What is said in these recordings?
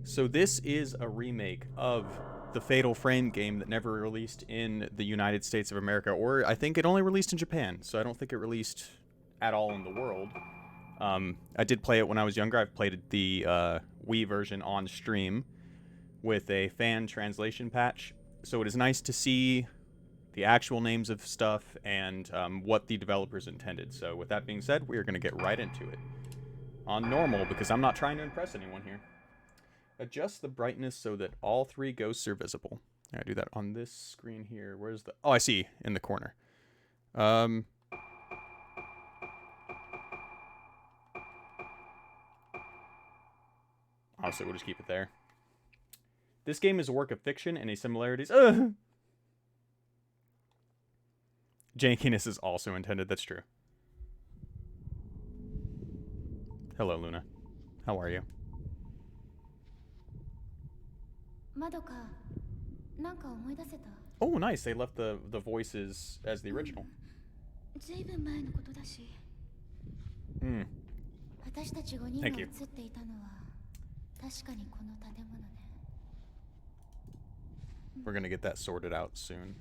So this is a remake of the Fatal Frame game that never released in the United States of America, or I think it only released in Japan, so I don't think it released at all in the world. I did play it when I was younger. I've played the Wii version on stream with a fan translation patch, so it is nice to see the actual names of stuff and what the developers intended. So with that being said, we are going to get right into it. On normal, because I'm not trying to impress anyone here. Adjust the brightness so that all three ghosts are visible. I do that on this screen here. Where's the... Oh, I see. In the corner. Also, we'll just keep it there. This game is a work of fiction and a similarities... Jankiness is also intended. That's true. Hello, Luna. How are you? Oh, nice. They left the voices as the original. Thank you. We're gonna get that sorted out soon.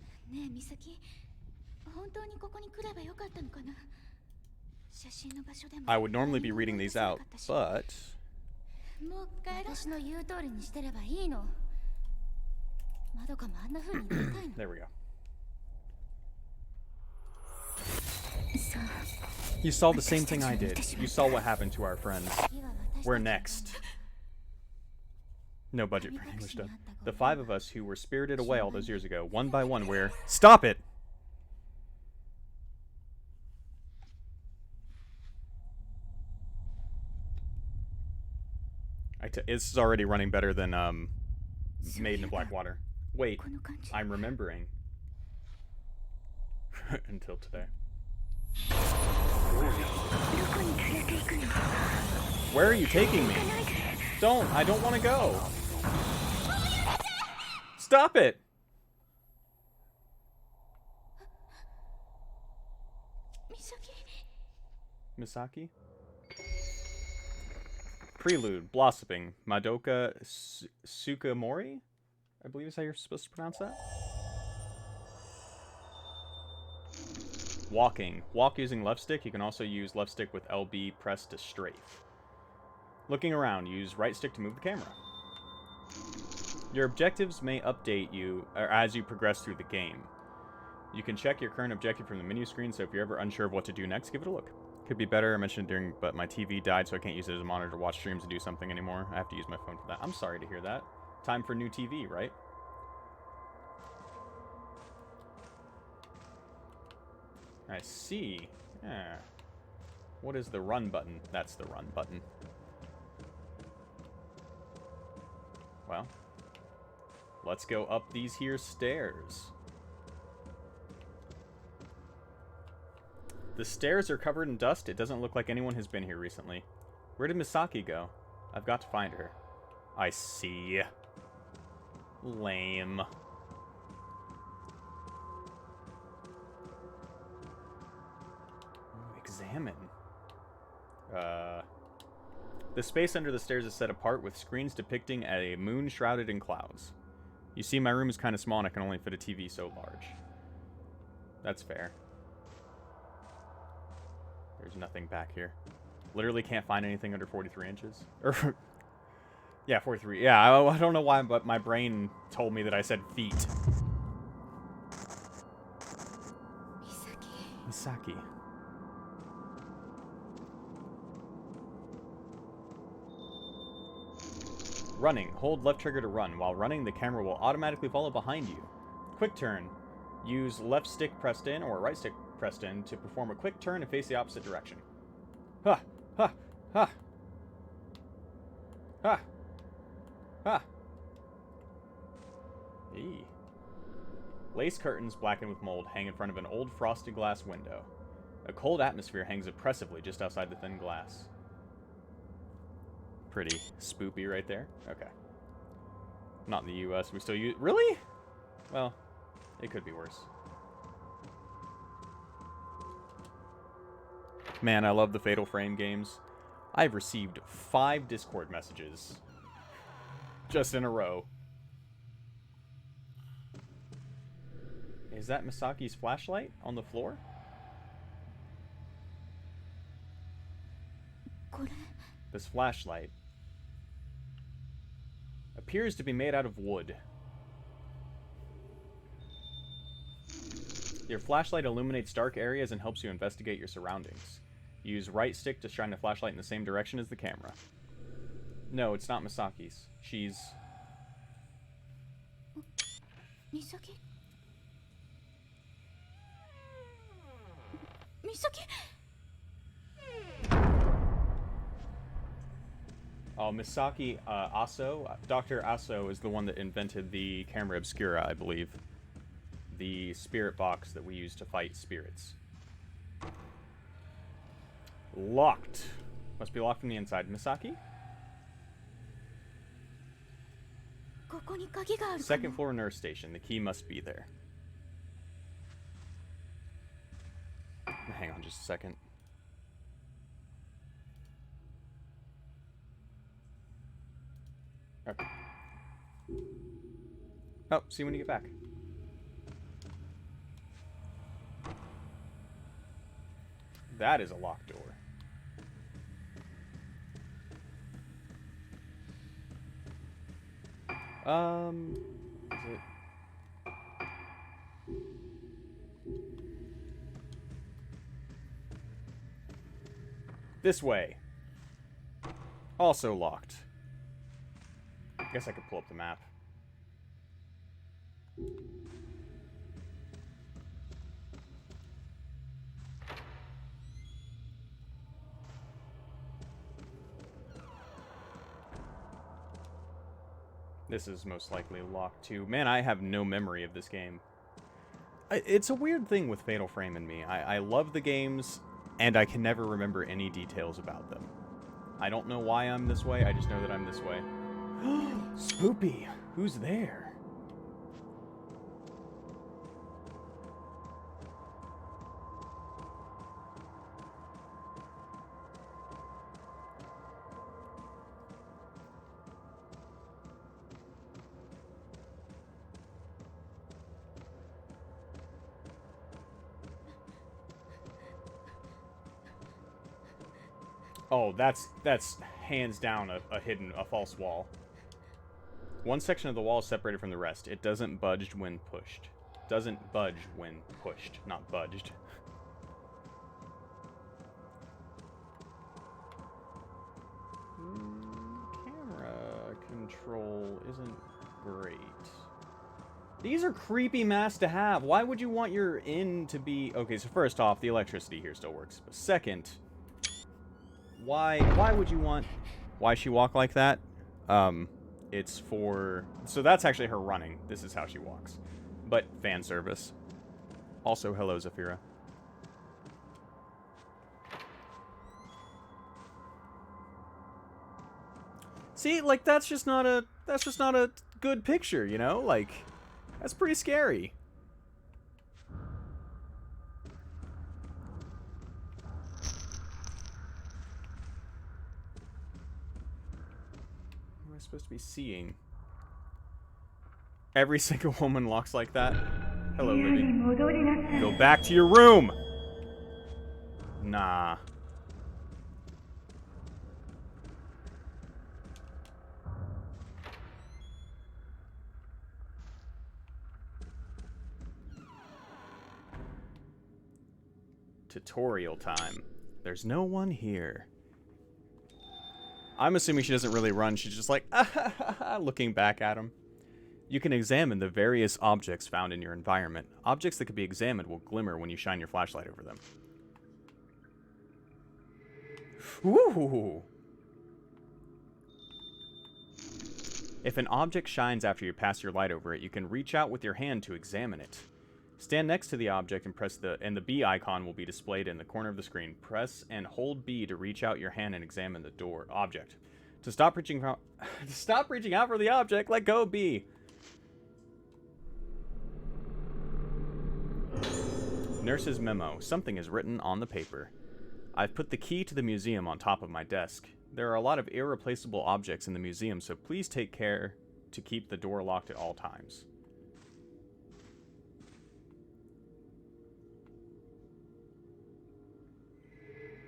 I would normally be reading these out, but... There we go. You saw the same thing I did. You saw what happened to our friends. We're next. No budget for English dub. The 5 of us who were spirited away all those years ago, one by one, we're... Stop it! This is already running better than Maiden of Blackwater. Wait, I'm remembering. Until today. Where are you taking me? I don't want to go. Stop it! Misaki? Prelude, Blossoming, Madoka Tsukamori? I believe is how you're supposed to pronounce that. Walking. Walk using left stick. You can also use left stick with LB pressed to strafe. Looking around. Use right stick to move the camera. Your objectives may update you as you progress through the game. You can check your current objective from the menu screen, so if you're ever unsure of what to do next, give it a look. Could be better. I mentioned it but my TV died, so I can't use it as a monitor to watch streams and do something anymore. I have to use my phone for that. I'm sorry to hear that. Time for new TV, right? I see. Yeah. What is the run button? That's the run button. Well, let's go up these here stairs. The stairs are covered in dust. It doesn't look like anyone has been here recently. Where did Misaki go? I've got to find her. I see. Lame. Ooh, examine. The space under the stairs is set apart with screens depicting a moon shrouded in clouds. You see, my room is kind of small and I can only fit a TV so large. That's fair. There's nothing back here. Literally can't find anything under 43 inches. Or, yeah, 43. Yeah, I don't know why, but my brain told me that I said feet. Misaki. Running. Hold left trigger to run. While running, the camera will automatically follow behind you. Quick turn. Use left stick pressed in or right stick pressed in to perform a quick turn and face the opposite direction. Ha! Ha! Ha! Ha! Ha! Eee. Lace curtains, blackened with mold, hang in front of an old frosted glass window. A cold atmosphere hangs oppressively just outside the thin glass. Pretty spoopy right there. Okay. Not in the US. We still use... Really? Well, it could be worse. Man, I love the Fatal Frame games. I've received 5 Discord messages Just in a row. Is that Misaki's flashlight on the floor? This flashlight appears to be made out of wood. Your flashlight illuminates dark areas and helps you investigate your surroundings. Use right stick to shine the flashlight in the same direction as the camera. No, it's not Misaki's. She's... Misaki? Misaki? Oh, Misaki Aso. Dr. Aso is the one that invented the Camera Obscura, I believe. The spirit box that we use to fight spirits. Locked. Must be locked from the inside. Misaki? Second floor nurse station. The key must be there. Hang on just a second. Okay. Oh, see you when you get back. That is a locked door. Is it? This way. Also locked. Guess I could pull up the map. This is most likely locked too. Man, I have no memory of this game. It's a weird thing with Fatal Frame and me. I love the games, and I can never remember any details about them. I don't know why I'm this way, I just know that I'm this way. Spoopy! Who's there? Oh, that's hands down a false wall. One section of the wall is separated from the rest. It doesn't budge when pushed. Doesn't budge when pushed, not budged. Camera control isn't great. These are creepy masks to have. Why would you want your in to be... Okay, so first off, the electricity here still works. But second, why would you want... Why she walk like that? It's for... So that's actually her running. This is how she walks. But fan service. Also, hello, Zafira. See, like, that's just not a good picture, you know? Like, that's pretty scary. What am I supposed to be seeing? Every single woman walks like that. Hello, Libby. Go back to your room! Nah. Tutorial time. There's no one here. I'm assuming she doesn't really run. She's just like, looking back at him. You can examine the various objects found in your environment. Objects that can be examined will glimmer when you shine your flashlight over them. Ooh. If an object shines after you pass your light over it, you can reach out with your hand to examine it. Stand next to the object and press the B icon will be displayed in the corner of the screen. Press and hold B to reach out your hand and examine the object. To stop reaching out for the object, let go of B. Nurse's memo. Something is written on the paper. I've put the key to the museum on top of my desk. There are a lot of irreplaceable objects in the museum, so please take care to keep the door locked at all times.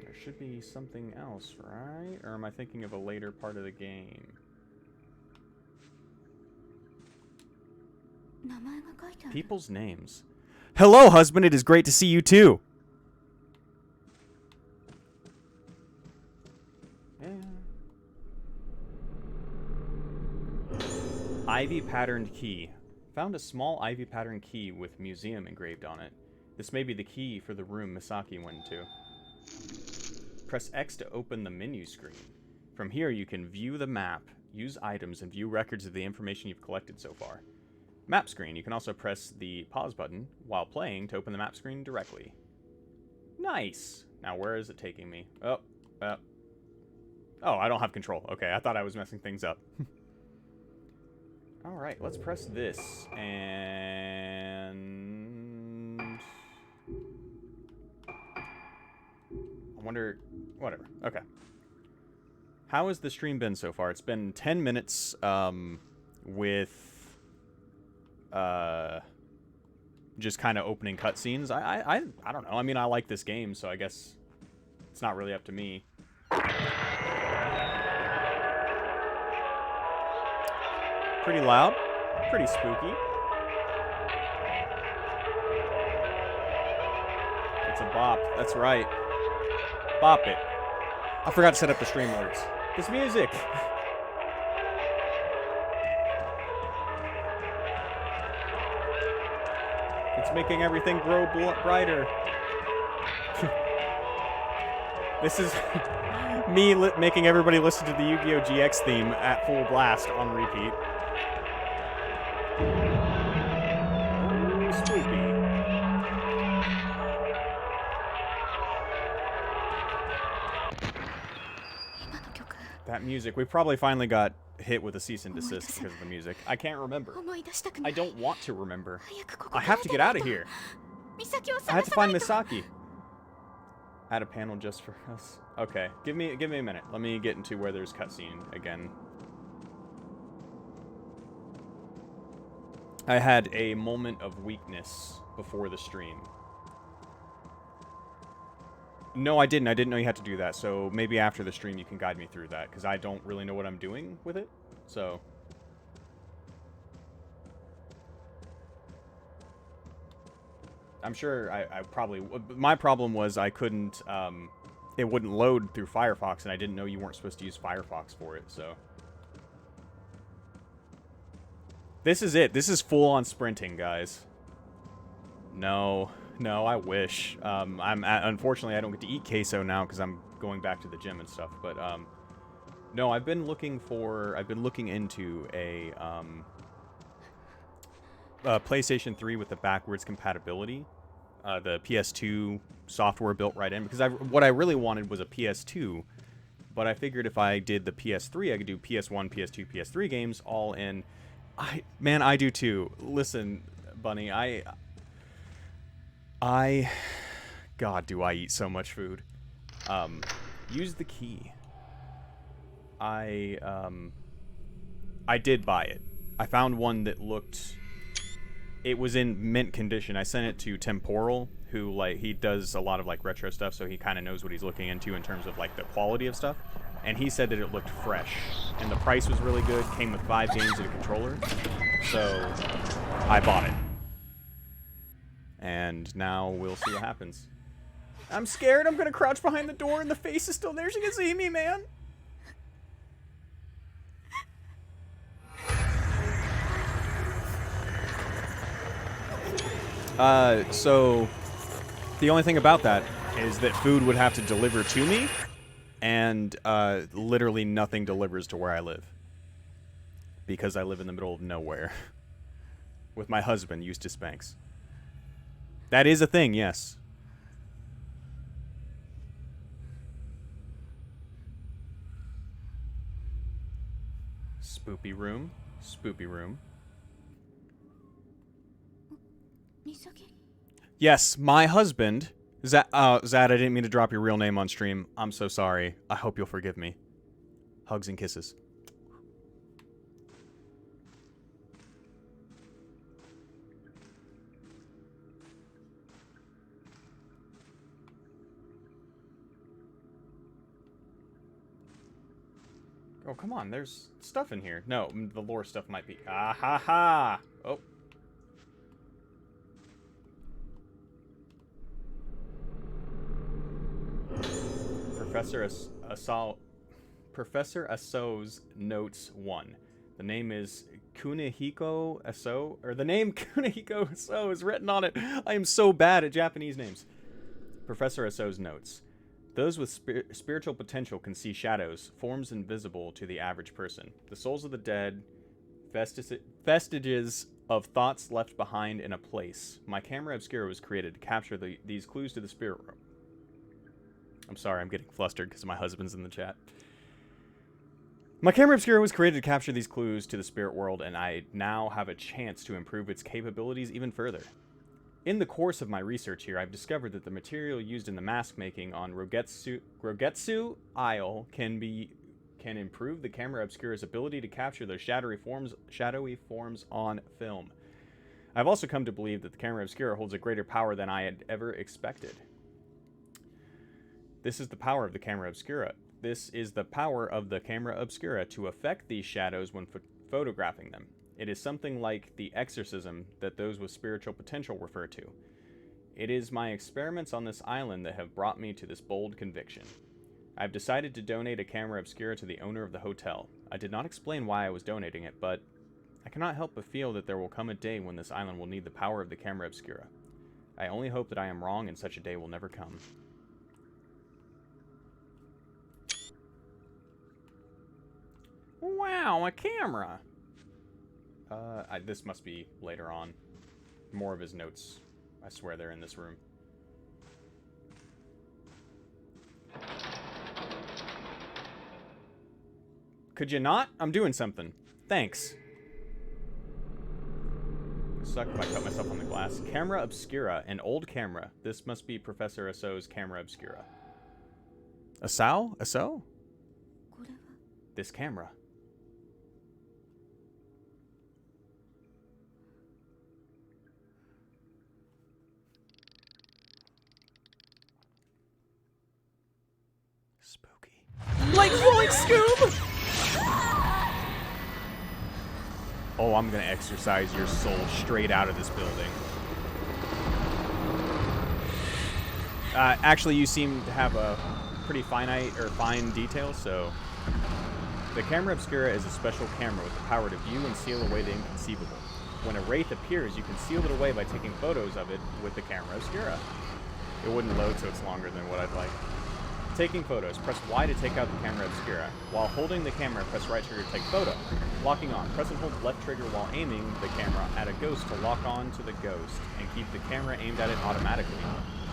There should be something else, right? Or am I thinking of a later part of the game? People's names. Hello, husband. It is great to see you, too. Yeah. Ivy patterned key. Found a small ivy patterned key with museum engraved on it. This may be the key for the room Misaki went into. Press X to open the menu screen. From here, you can view the map, use items, and view records of the information you've collected so far. Map screen. You can also press the pause button while playing to open the map screen directly. Nice. Now, where is it taking me? Oh, I don't have control. Okay, I thought I was messing things up. All right, let's press this, and I wonder, whatever. Okay. How has the stream been so far? It's been 10 minutes, with just kind of opening cutscenes. I don't know. I mean, I like this game, so I guess it's not really up to me. Pretty loud, pretty spooky. It's a bop. That's right. Bop it. I forgot to set up the stream alerts. This music. It's making everything grow brighter. This is me making everybody listen to the Yu-Gi-Oh! GX theme at full blast on repeat. Oh, spooky. That music. We probably finally got hit with a cease and desist because of the music. I can't remember. I don't want to remember. I have to get out of here. I have to find Misaki. Add a panel just for us. Okay, give me a minute. Let me get into where there's cutscene again. I had a moment of weakness before the stream. No, I didn't. I didn't know you had to do that. So maybe after the stream you can guide me through that, because I don't really know what I'm doing with it. So I'm sure I probably... My problem was I couldn't... it wouldn't load through Firefox, and I didn't know you weren't supposed to use Firefox for it, so... This is it. This is full-on sprinting, guys. No, I wish. Unfortunately, I don't get to eat queso now because I'm going back to the gym and stuff. But no, I've been looking into a PlayStation 3 with the backwards compatibility, the PS2 software built right in. Because what I really wanted was a PS2, but I figured if I did the PS3, I could do PS1, PS2, PS3 games all in. Man, I do too. Listen, Bunny, God, do I eat so much food. Use the key. I did buy it. I found one that looked... It was in mint condition. I sent it to Temporal, who, like, he does a lot of, like, retro stuff, so he kind of knows what he's looking into in terms of, like, the quality of stuff. And he said that it looked fresh. And the price was really good. Came with 5 games and a controller. So, I bought it. And now we'll see what happens. I'm scared. I'm gonna crouch behind the door and the face is still there. She can see me, man. So the only thing about that is that food would have to deliver to me, and literally nothing delivers to where I live. Because I live in the middle of nowhere. With my husband, Eustace Banks. That is a thing, yes. Spoopy room. Spoopy room. Yes, my husband. Zad, I didn't mean to drop your real name on stream. I'm so sorry. I hope you'll forgive me. Hugs and kisses. Oh, come on. There's stuff in here. No, the lore stuff might be. Ah, ha, ha. Oh. Professor Aso's notes 1. The name is Kunihiko Aso, or the name Kunihiko Aso is written on it. I am so bad at Japanese names. Professor Aso's notes. Those with spiritual potential can see shadows, forms invisible to the average person. The souls of the dead, vestiges of thoughts left behind in a place. My Camera Obscura was created to capture these clues to the spirit world. I'm sorry, I'm getting flustered because my husband's in the chat. My Camera Obscura was created to capture these clues to the spirit world, and I now have a chance to improve its capabilities even further. In the course of my research here, I've discovered that the material used in the mask making on Rogetsu Isle can improve the Camera Obscura's ability to capture those shadowy forms on film. I've also come to believe that the Camera Obscura holds a greater power than I had ever expected. This is the power of the Camera Obscura. This is the power of the Camera Obscura to affect these shadows when photographing them. It is something like the exorcism that those with spiritual potential refer to. It is my experiments on this island that have brought me to this bold conviction. I've decided to donate a Camera Obscura to the owner of the hotel. I did not explain why I was donating it, but I cannot help but feel that there will come a day when this island will need the power of the Camera Obscura. I only hope that I am wrong and such a day will never come. Wow, a camera! This must be later on. More of his notes. I swear they're in this room. Could you not? I'm doing something. Thanks. Suck if I cut myself on the glass. Camera Obscura, an old camera. This must be Professor Aso's Camera Obscura. Aso? Aso? This camera. Like Zoink Scoop! Oh, I'm gonna exorcise your soul straight out of this building. Actually, you seem to have a pretty fine detail, so... The Camera Obscura is a special camera with the power to view and seal away the inconceivable. When a wraith appears, you can seal it away by taking photos of it with the Camera Obscura. It wouldn't load, so it's longer than what I'd like. Taking photos. Press Y to take out the Camera Obscura. While holding the camera, press right trigger to take photo. Locking on. Press and hold left trigger while aiming the camera at a ghost to lock on to the ghost and keep the camera aimed at it automatically.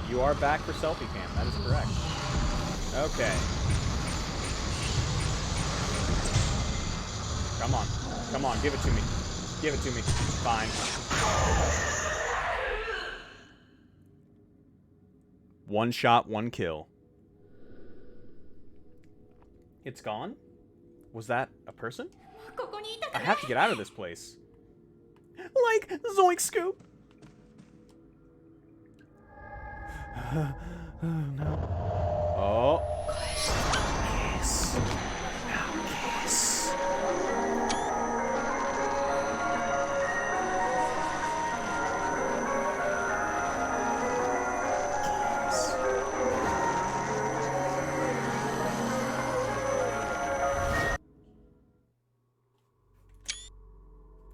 You are back for selfie cam. That is correct. Okay. Come on. Come on. Give it to me. Give it to me. Fine. One shot, one kill. It's gone? Was that a person? I have to get out of this place. Like Zoink Scoop! Oh, no. Oh. Kiss. Now kiss.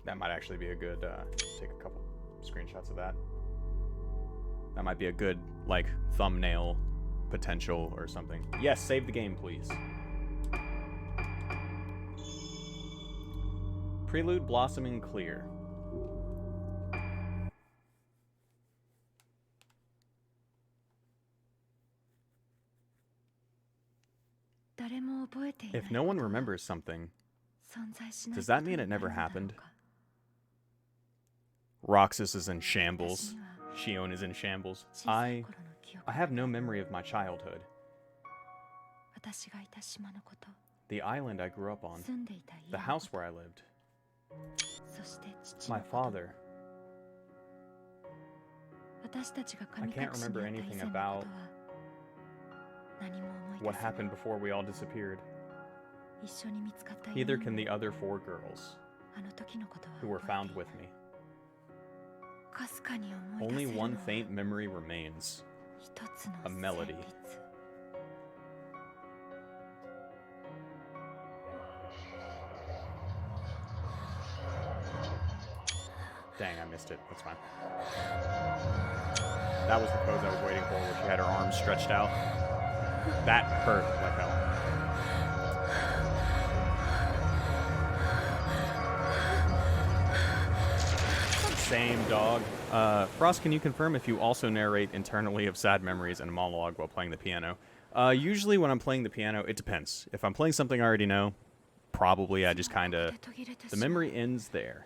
That might actually be a good, take a couple screenshots of that. That might be a good, like, thumbnail potential or something. Yes, save the game, please. Prelude Blossoming Clear. If no one remembers something, does that mean it never happened? Roxas is in shambles. Shion is in shambles. I have no memory of my childhood. The island I grew up on. 住んでいた家 The の house こと where I lived. そして父 My のこと father. 私たちが I 神隠 can't しに remember あった以 anything 前のこと about は何も思い what 出せない happened before we all disappeared. 一緒に見つかった Neither 4 can 人 the も other 4 girls あの時のことは who were 覚 found えてい with ない me. かすかに思い Only 出せる one のは faint memory remains. 一つの A melody. 旋律 Dang, I missed it. That's fine. That was the pose I was waiting for, where she had her arms stretched out. That hurt like hell. Same dog. Frost, can you confirm if you also narrate internally of sad memories and a monologue while playing the piano? Usually when I'm playing the piano, it depends. If I'm playing something I already know, probably I just kind of... The memory ends there.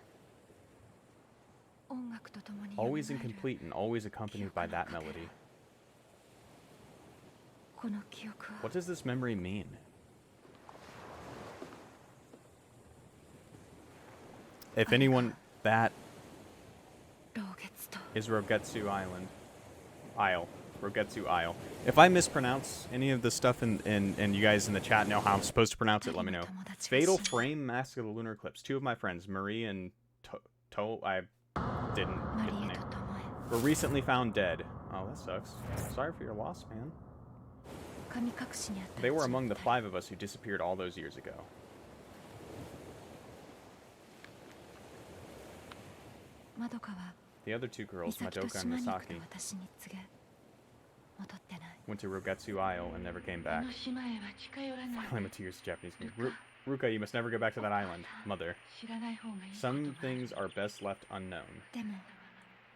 音楽とともに Always 蘇る incomplete and always accompanied by that melody. この記憶は What does this memory mean? If anyone, that 老月と is Rogetsu Island. Isle. Rogetsu Isle. If I mispronounce any of the stuff and you guys in the chat know how I'm supposed to pronounce it, let me know. Fatal Frame, Mask of the Lunar Eclipse. 2 of my friends, Marie and I didn't get the マリエ name. とトモエ Were recently found dead. Oh, that sucks. Sorry for your loss, man. 神隠しにあった They were うちの among the 二人 5 of us who disappeared all those years ago. まどかは The other 2 girls, 美咲と Madoka 島 and に行くと Misaki, 私に告げ戻ってない went to Rogetsu Isle and never came こ back. の島へは近寄らない Finally went to use the Japanese name. Ruka, you must never go back to that island. Mother. 知らない方がいいことがあ Some る things are best left unknown. でも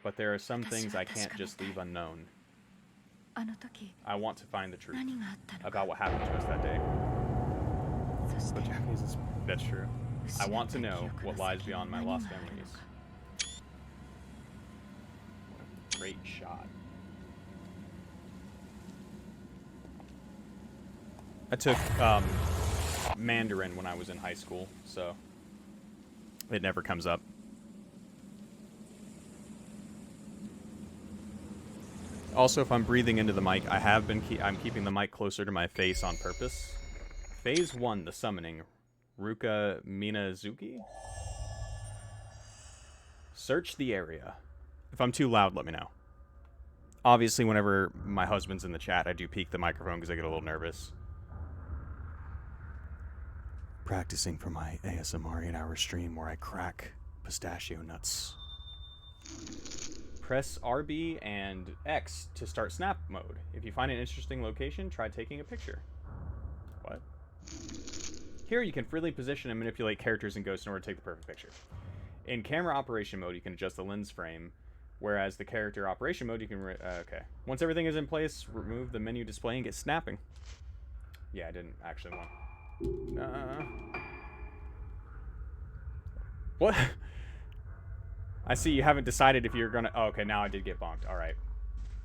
But there are some things I can't just leave unknown. あの時 I want to find the truth 何があったのか about what happened to us that day. そして The Japanese is... That's true. I 失 want った to 記 know 憶の what lies 先に beyond my 何 lost があるの memories. か Great shot. I took Mandarin when I was in high school, so it never comes up. Also, if I'm breathing into the mic, I'm keeping the mic closer to my face on purpose. Phase 1, the summoning. Ruka Minazuki? Search the area. If I'm too loud, let me know. Obviously, whenever my husband's in the chat, I do peek the microphone because I get a little nervous. Practicing for my ASMR 8-hour stream where I crack pistachio nuts. Press RB and X to start snap mode. If you find an interesting location, try taking a picture. What? Here you can freely position and manipulate characters and ghosts in order to take the perfect picture. In camera operation mode, you can adjust the lens frame, whereas the character operation mode, you can... okay. Once everything is in place, remove the menu display and get snapping. Yeah, I didn't actually want... What? I see you haven't decided if you're gonna... Oh, okay, now I did get bonked. Alright.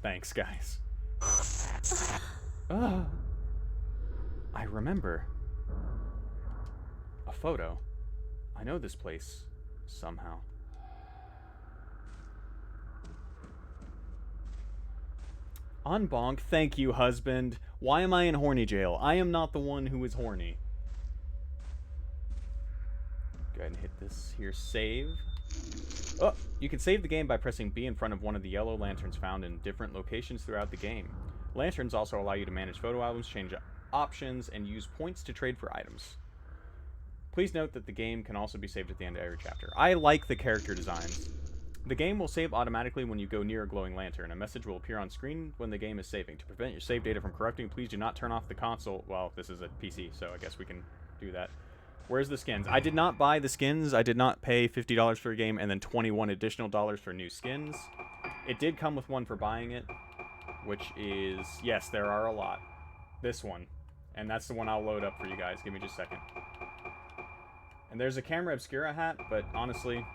Thanks, guys. I remember. A photo. I know this place. Somehow. Unbonk. Thank you, husband. Why am I in horny jail? I am not the one who is horny. Go ahead and hit this here. Save. Oh, you can save the game by pressing B in front of one of the yellow lanterns found in different locations throughout the game. Lanterns also allow you to manage photo albums, change options, and use points to trade for items. Please note that the game can also be saved at the end of every chapter. I like the character designs. The game will save automatically when you go near a glowing lantern. A message will appear on screen when the game is saving. To prevent your save data from corrupting, please do not turn off the console. Well, this is a PC, so I guess we can do that. Where's the skins? I did not buy the skins. I did not pay $50 for a game and then $21 additional for new skins. It did come with one for buying it, which is... Yes, there are a lot. This one. And that's the one I'll load up for you guys. Give me just a second. And there's a Camera Obscura hat, but honestly...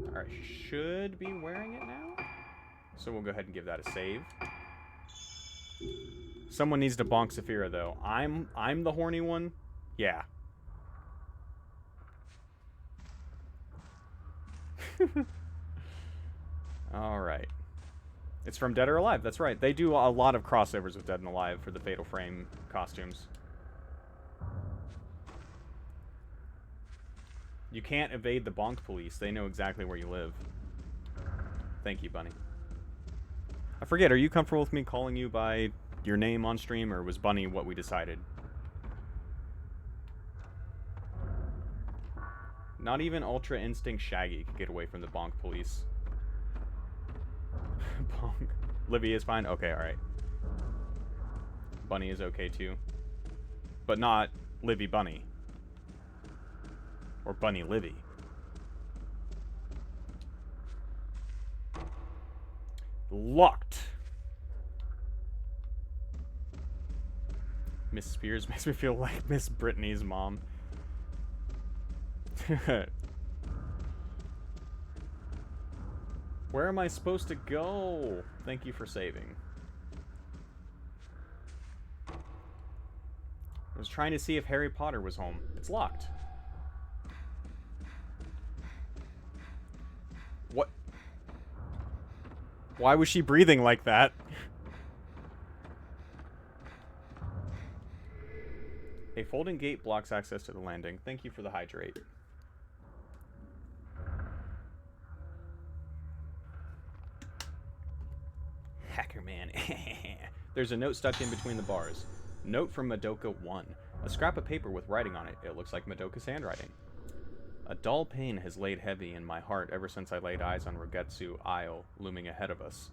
Alright, should be wearing it now. So we'll go ahead and give that a save. Someone needs to bonk Saphira, though. I'm the horny one? Yeah. Alright. It's from Dead or Alive, that's right. They do a lot of crossovers with Dead and Alive for the Fatal Frame costumes. You can't evade the bonk police. They know exactly where you live. Thank you, Bunny. I forget, are you comfortable with me calling you by your name on stream, or was Bunny what we decided? Not even Ultra Instinct Shaggy could get away from the bonk police. Bonk. Livy is fine? Okay, alright. Bunny is okay too. But not Livy Bunny. Or Bunny Livy. Locked. Miss Spears makes me feel like Miss Brittany's mom. Where am I supposed to go? Thank you for saving. I was trying to see if Harry Potter was home. It's locked. What? Why was she breathing like that? A folding gate blocks access to the landing. Thank you for the hydrate. Hacker man. There's a note stuck in between the bars. Note from Madoka 1. A scrap of paper with writing on it. It looks like Madoka's handwriting. A dull pain has laid heavy in my heart ever since I laid eyes on Rogetsu Isle looming ahead of us.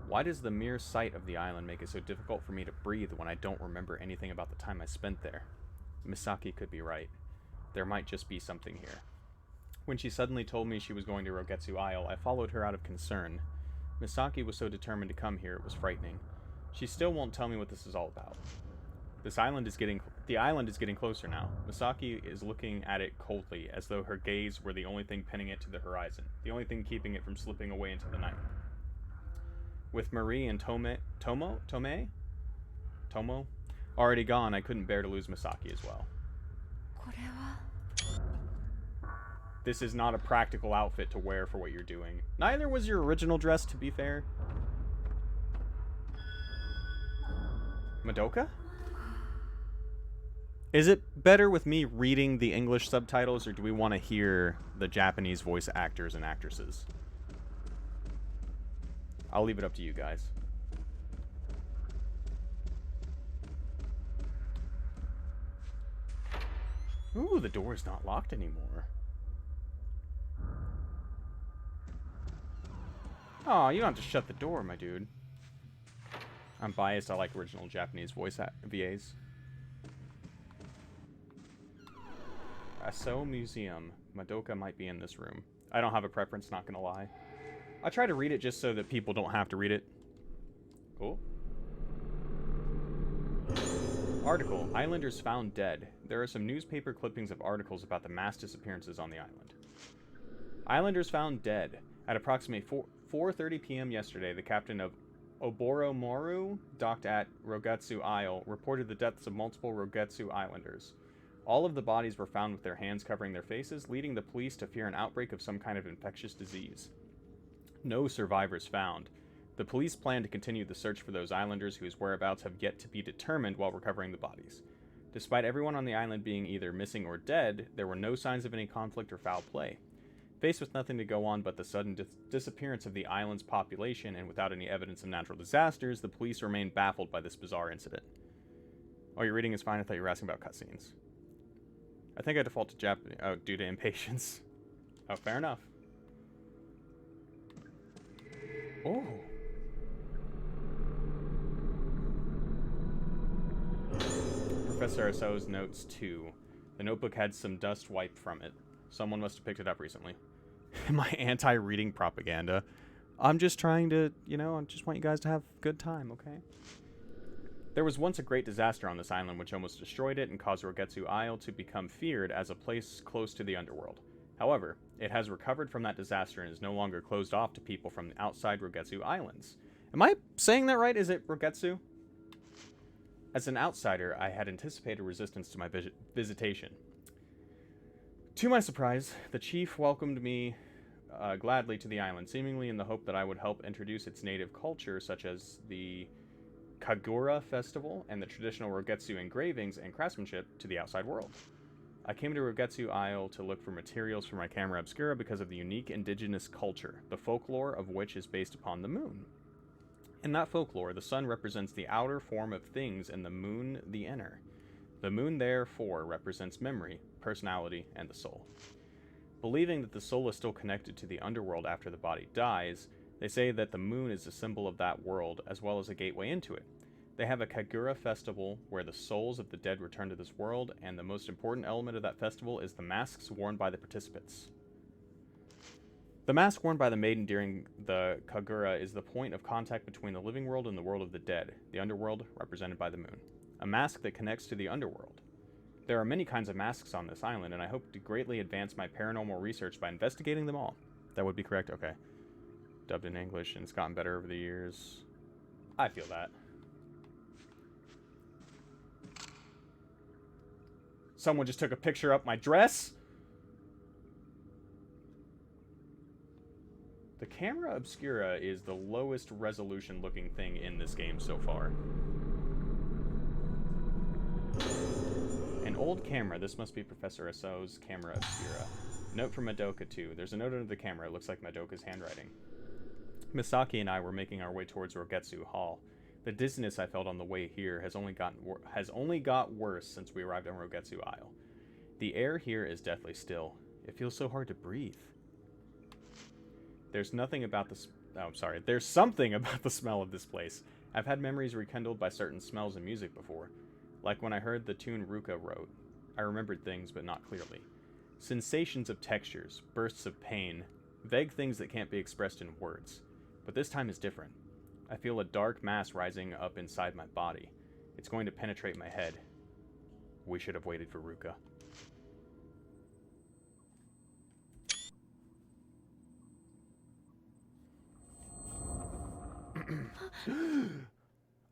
Why does the mere sight of the island make it so difficult for me to breathe when I don't remember anything about the time I spent there? Misaki could be right. There might just be something here. When she suddenly told me she was going to Rogetsu Isle, I followed her out of concern. Misaki was so determined to come here, it was frightening. She still won't tell me what this is all about. The island is getting closer now. Misaki is looking at it coldly, as though her gaze were the only thing pinning it to the horizon, the only thing keeping it from slipping away into the night. With Marie and Tomo already gone, I couldn't bear to lose Misaki as well. This is not a practical outfit to wear for what you're doing. Neither was your original dress, to be fair. Madoka? Is it better with me reading the English subtitles, or do we want to hear the Japanese voice actors and actresses? I'll leave it up to you guys. Ooh, the door is not locked anymore. Oh, you don't have to shut the door, my dude. I'm biased. I like original Japanese voice VAs. Aso Museum. Madoka might be in this room. I don't have a preference, not gonna lie. I try to read it just so that people don't have to read it. Cool. Article. Islanders found dead. There are some newspaper clippings of articles about the mass disappearances on the island. Islanders found dead. At approximately 4:30 p.m. yesterday, the captain of Oboromoru, docked at Rogetsu Isle, reported the deaths of multiple Rogetsu Islanders. All of the bodies were found with their hands covering their faces, leading the police to fear an outbreak of some kind of infectious disease. No survivors found. The police plan to continue the search for those islanders whose whereabouts have yet to be determined while recovering the bodies. Despite everyone on the island being either missing or dead, there were no signs of any conflict or foul play. Faced with nothing to go on but the sudden disappearance of the island's population and without any evidence of natural disasters, the police remain baffled by this bizarre incident. Oh, your reading is fine. I thought you were asking about cutscenes. I think I default to Japanese. Oh, due to impatience. Oh, fair enough. Oh. Professor Aso's notes, too. The notebook had some dust wiped from it. Someone must have picked it up recently. My anti-reading propaganda. I'm just trying to, I just want you guys to have a good time, okay? There was once a great disaster on this island which almost destroyed it and caused Rogetsu Isle to become feared as a place close to the underworld. However, it has recovered from that disaster and is no longer closed off to people from outside Rogetsu Islands. Am I saying that right? Is it Rogetsu? As an outsider, I had anticipated resistance to my visitation. To my surprise, the chief welcomed me gladly to the island, seemingly in the hope that I would help introduce its native culture, such as the Kagura festival and the traditional Rogetsu engravings and craftsmanship, to the outside world. I came to Rogetsu Isle to look for materials for my Camera Obscura because of the unique indigenous culture, the folklore of which is based upon the moon. In that folklore, the sun represents the outer form of things and the moon the inner. The moon, therefore, represents memory, personality, and the soul. Believing that the soul is still connected to the underworld after the body dies, they say that the moon is a symbol of that world as well as a gateway into it. They have a Kagura festival where the souls of the dead return to this world, and the most important element of that festival is the masks worn by the participants. The mask worn by the maiden during the Kagura is the point of contact between the living world and the world of the dead, the underworld represented by the moon. A mask that connects to the underworld. There are many kinds of masks on this island, and I hope to greatly advance my paranormal research by investigating them all. That would be correct? Okay. Dubbed in English, and it's gotten better over the years. I feel that. Someone just took a picture up my dress? The Camera Obscura is the lowest resolution looking thing in this game so far. An old camera. This must be Professor Aso's Camera Obscura. Note from Madoka too. There's a note under the camera. It looks like Madoka's handwriting. Misaki and I were making our way towards Rogetsu Hall. The dizziness I felt on the way here has only got worse since we arrived on Rogetsu Isle. The air here is deathly still. It feels so hard to breathe. There's something about the smell of this place. I've had memories rekindled by certain smells and music before. Like when I heard the tune Ruka wrote. I remembered things, but not clearly. Sensations of textures, bursts of pain, vague things that can't be expressed in words. But this time is different. I feel a dark mass rising up inside my body. It's going to penetrate my head. We should have waited for Ruka.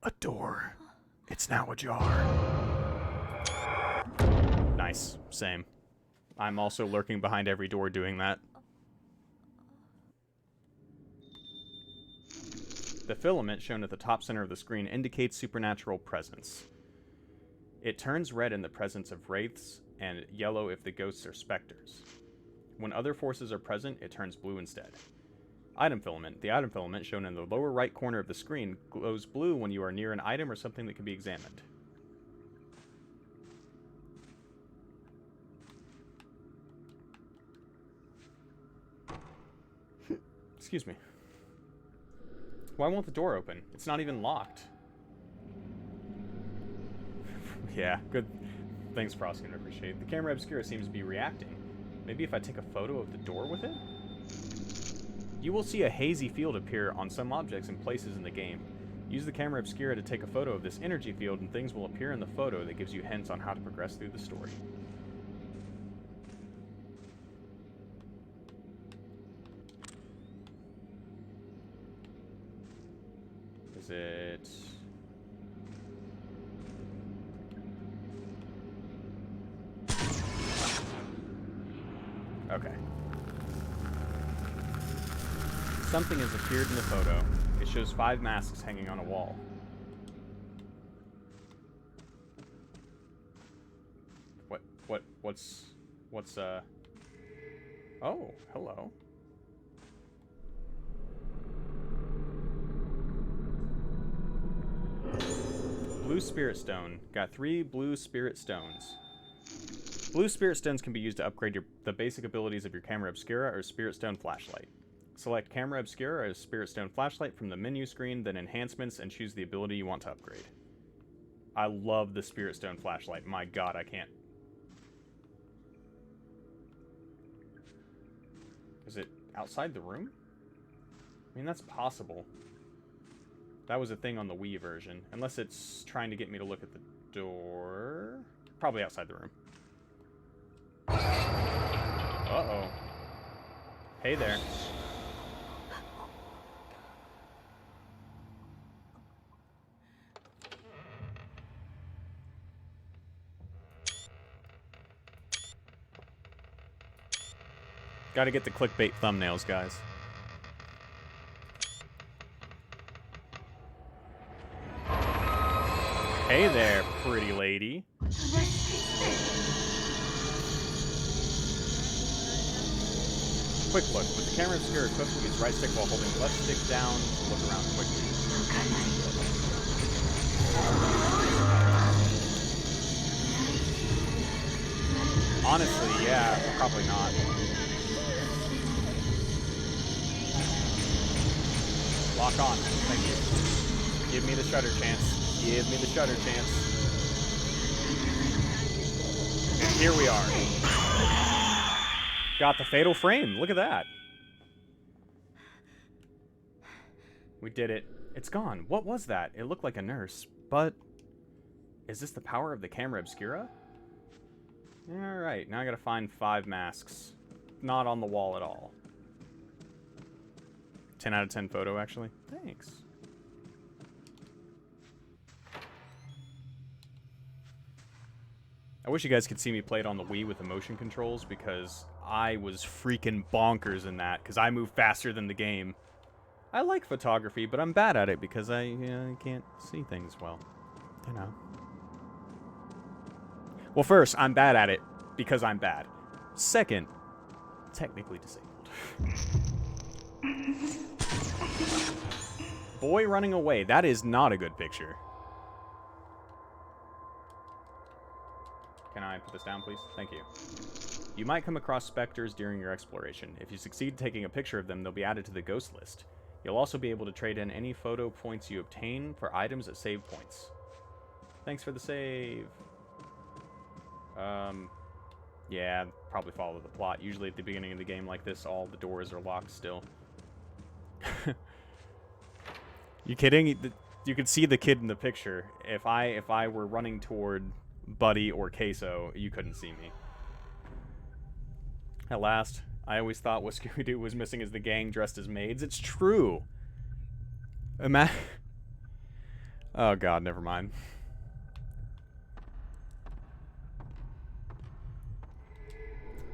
A door. It's now ajar. Nice. Same. I'm also lurking behind every door doing that. The filament shown at the top center of the screen indicates supernatural presence. It turns red in the presence of wraiths and yellow if the ghosts are specters. When other forces are present, it turns blue instead. Item filament. The item filament shown in the lower right corner of the screen glows blue when you are near an item or something that can be examined. Excuse me. Why won't the door open? It's not even locked. Yeah, good. Thanks, Frosty. I appreciate it. The Camera Obscura seems to be reacting. Maybe if I take a photo of the door with it? You will see a hazy field appear on some objects and places in the game. Use the Camera Obscura to take a photo of this energy field and things will appear in the photo that gives you hints on how to progress through the story. Is it... Okay. Something has appeared in the photo. It shows 5 masks hanging on a wall. What's Oh, hello. Blue Spirit Stone. Got 3 blue Spirit Stones. Blue Spirit Stones can be used to upgrade the basic abilities of your Camera Obscura or Spirit Stone Flashlight. Select Camera Obscura or Spirit Stone Flashlight from the menu screen, then Enhancements, and choose the ability you want to upgrade. I love the Spirit Stone Flashlight. My god, I can't. Is it outside the room? I mean, that's possible. That was a thing on the Wii version. Unless it's trying to get me to look at the door. Probably outside the room. Uh-oh. Hey there. Gotta get the clickbait thumbnails, guys. Hey there, pretty lady. Quick look. With the camera obscura equipped, use right stick while holding left stick down to look around quickly. Honestly, yeah, probably not. Lock on. Thank you. Give me the shutter chance. Give me the shutter chance. And here we are. Got the fatal frame. Look at that. We did it. It's gone. What was that? It looked like a nurse, but is this the power of the camera obscura? Alright, now I gotta find 5 masks. Not on the wall at all. 10 out of 10 photo, actually. Thanks. I wish you guys could see me play it on the Wii with the motion controls, because I was freaking bonkers in that, because I move faster than the game. I like photography, but I'm bad at it because I can't see things well. You know. Well, first, I'm bad at it because I'm bad. Second, technically disabled. Boy running away. That is not a good picture. Can I put this down, please? Thank you. You might come across specters during your exploration. If you succeed taking a picture of them, they'll be added to the ghost list. You'll also be able to trade in any photo points you obtain for items at save points. Thanks for the save. Yeah, probably follow the plot. Usually at the beginning of the game like this, all the doors are locked still. You kidding? You could see the kid in the picture. If I were running toward Buddy or Queso, you couldn't see me. At last, I always thought what Scooby-Doo was missing is the gang dressed as maids. It's true. Oh god, never mind.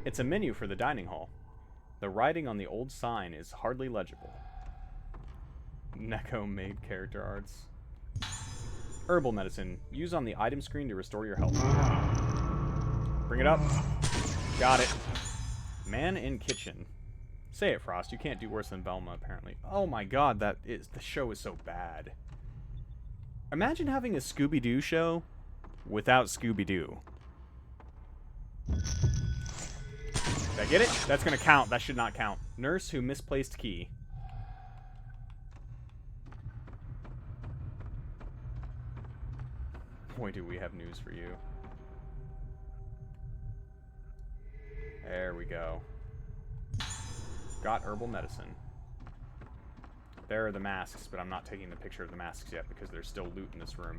It's a menu for the dining hall. The writing on the old sign is hardly legible. Neko made character arts. Herbal medicine. Use on the item screen to restore your health. Bring it up. Got it. Man in kitchen. Say it, Frost. You can't do worse than Velma, apparently. Oh my god, the show is so bad. Imagine having a Scooby-Doo show without Scooby-Doo. Did I get it? That's gonna count. That should not count. Nurse who misplaced key. Boy, do we have news for you. There we go. Got herbal medicine. There are the masks, but I'm not taking the picture of the masks yet because there's still loot in this room.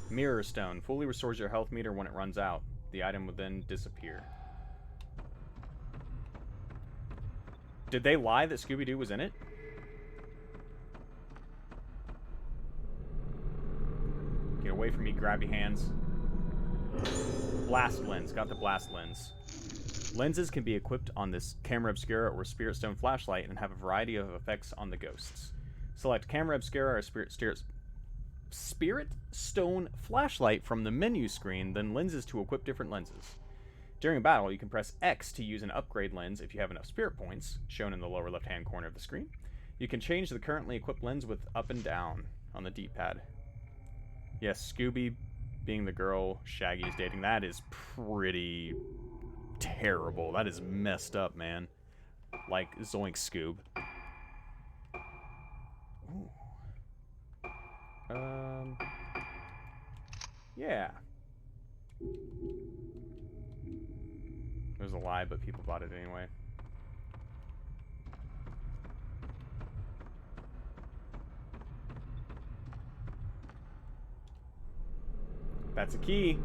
Mirror Stone. Fully restores your health meter when it runs out. The item will then disappear. Did they lie that Scooby-Doo was in it? Get away from me, grabby hands. Blast lens. Got the blast lens. Lenses can be equipped on this Camera Obscura or Spirit Stone flashlight and have a variety of effects on the ghosts. Select Camera Obscura or Spirit Stone flashlight from the menu screen, then lenses to equip different lenses. During battle, you can press X to use an upgrade lens if you have enough spirit points, shown in the lower left-hand corner of the screen. You can change the currently equipped lens with up and down on the D-pad. Yes, Scooby being the girl Shaggy is dating, that is pretty terrible. That is messed up, man. Like, Zoink Scoob. Ooh. Yeah. It was a lie, but people bought it anyway. That's a key.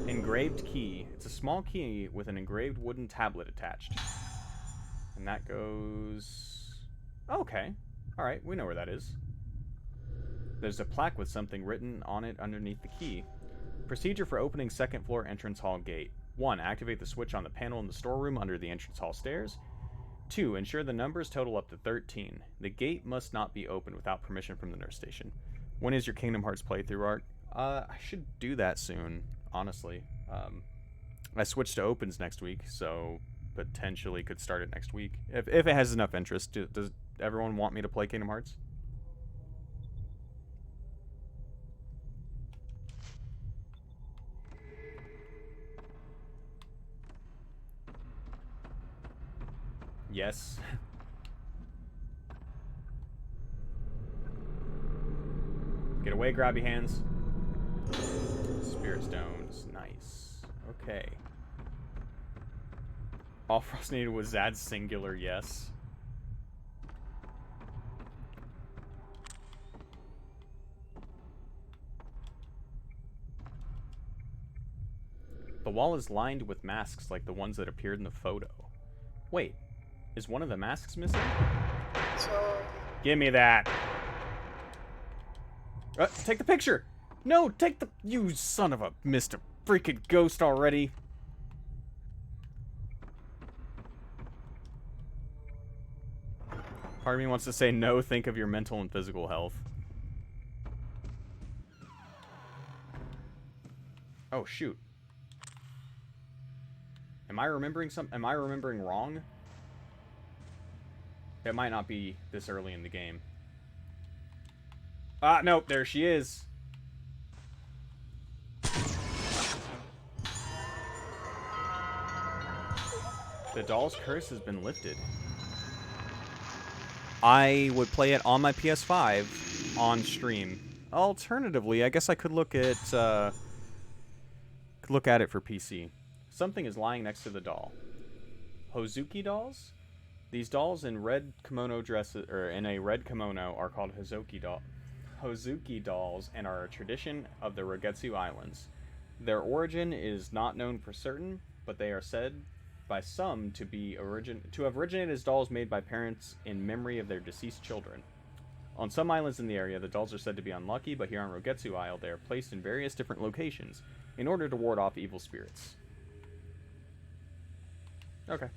Engraved key. It's a small key with an engraved wooden tablet attached. And that goes... Okay. Alright, we know where that is. There's a plaque with something written on it underneath the key. Procedure for opening second floor entrance hall gate. 1. Activate the switch on the panel in the storeroom under the entrance hall stairs. 2. Ensure the numbers total up to 13. The gate must not be opened without permission from the nurse station. When is your Kingdom Hearts playthrough, Art? I should do that soon, honestly. I switched to opens next week, so potentially could start it next week. If it has enough interest. Does everyone want me to play Kingdom Hearts? Yes. Get away, grabby hands. Spirit stones. Nice. Okay. All Frost needed was Zad's singular yes. The wall is lined with masks like the ones that appeared in the photo. Wait, is one of the masks missing? Give me that. Take the picture. No, take the... You son of a... Mr. Freaking Ghost already. Part of me wants to say no, think of your mental and physical health. Oh, shoot. Am I remembering wrong? It might not be this early in the game. Ah, nope, there she is. The doll's curse has been lifted. I would play it on my PS5 on stream. Alternatively, I guess I could look at it for PC. Something is lying next to the doll. Hozuki dolls? These dolls in red kimono dresses, or in a red kimono, are called Hozuki dolls and are a tradition of the Rogetsu Islands. Their origin is not known for certain, but they are said by some to have originated as dolls made by parents in memory of their deceased children. On some islands in the area, the dolls are said to be unlucky, but here on Rogetsu Isle, they are placed in various different locations in order to ward off evil spirits. Okay.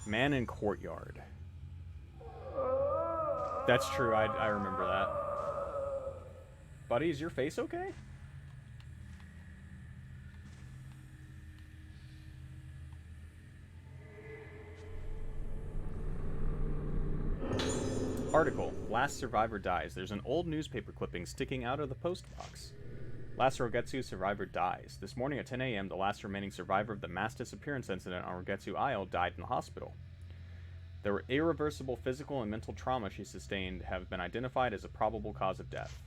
Man in courtyard. That's true, I remember that. Buddy, is your face okay? Article. Last survivor dies. There's an old newspaper clipping sticking out of the post box. Last Rogetsu survivor dies. This morning at 10 a.m., the last remaining survivor of the mass disappearance incident on Rogetsu Isle died in the hospital. The irreversible physical and mental trauma she sustained have been identified as a probable cause of death.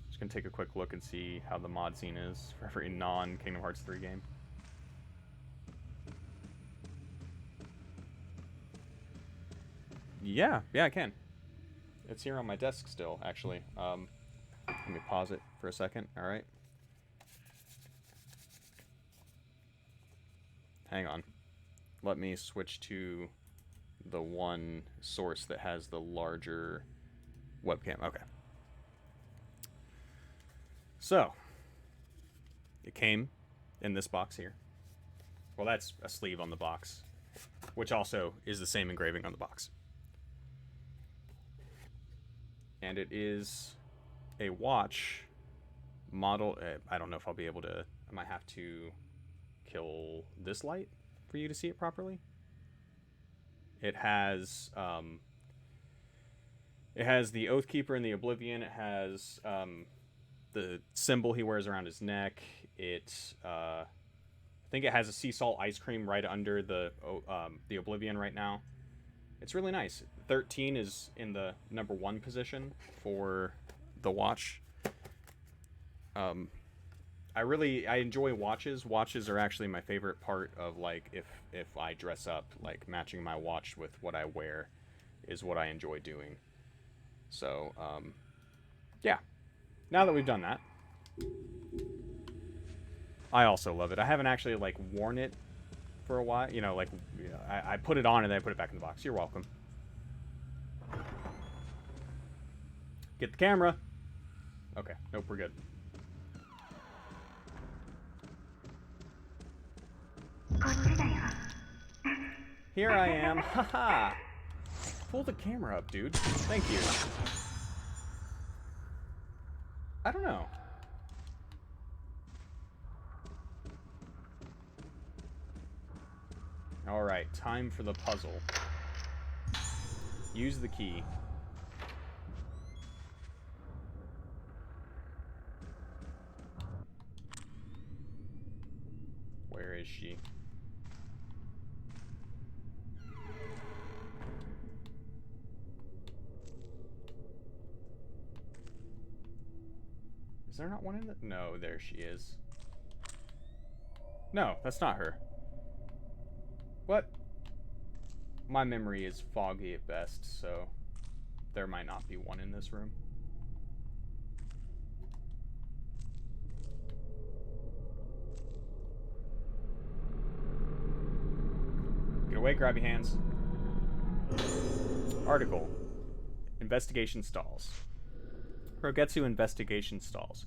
Just gonna take a quick look and see how the mod scene is for every non-Kingdom Hearts 3 game. Yeah, I can. It's here on my desk still, actually. Let me pause it for a second, alright? Hang on. Let me switch to the one source that has the larger webcam. Okay. So, it came in this box here. Well, that's a sleeve on the box, which also is the same engraving on the box. And it is a watch model. I don't know if I'll be able to... I might have to kill this light for you to see it properly. It has the Oathkeeper and the Oblivion. It has the symbol he wears around his neck. I think it has a sea salt ice cream right under the Oblivion right now. It's really nice. 13 is in the number 1 position for the watch. I enjoy watches. Watches are actually my favorite part of, like, if I dress up, like, matching my watch with what I wear is what I enjoy doing. So, yeah. Now that we've done that, I also love it. I haven't actually, like, worn it for a while. You know, like, I put it on and then I put it back in the box. You're welcome. Get the camera. Okay. Nope, we're good. Here I am. Haha. Pull the camera up, dude. Thank you. I don't know. Alright, time for the puzzle. Use the key. Where is she? Is there not one in the... No, there she is. No, that's not her. What? My memory is foggy at best, so there might not be one in this room. Get away, grab your hands. Article. Investigation stalls. Rogetsu investigation stalls.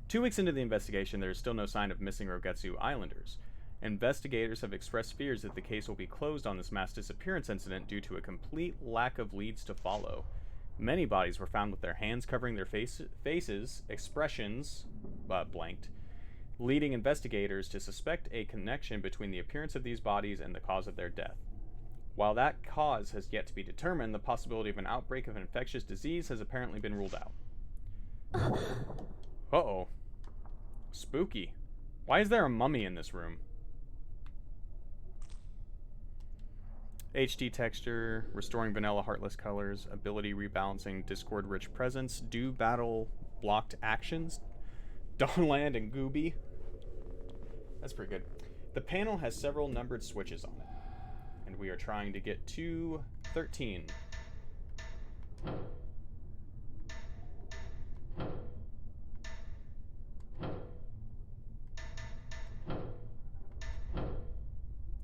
2 weeks into the investigation, there is still no sign of missing Rogetsu Islanders. Investigators have expressed fears that the case will be closed on this mass disappearance incident due to a complete lack of leads to follow. Many bodies were found with their hands covering their faces, expressions blanked, leading investigators to suspect a connection between the appearance of these bodies and the cause of their death. While that cause has yet to be determined, the possibility of an outbreak of an infectious disease has apparently been ruled out. Uh-oh. Spooky. Why is there a mummy in this room? HD texture, restoring vanilla heartless colors, ability rebalancing, discord rich presence, do battle blocked actions, Dawnland and Gooby. That's pretty good. The panel has several numbered switches on it, and we are trying to get to 13.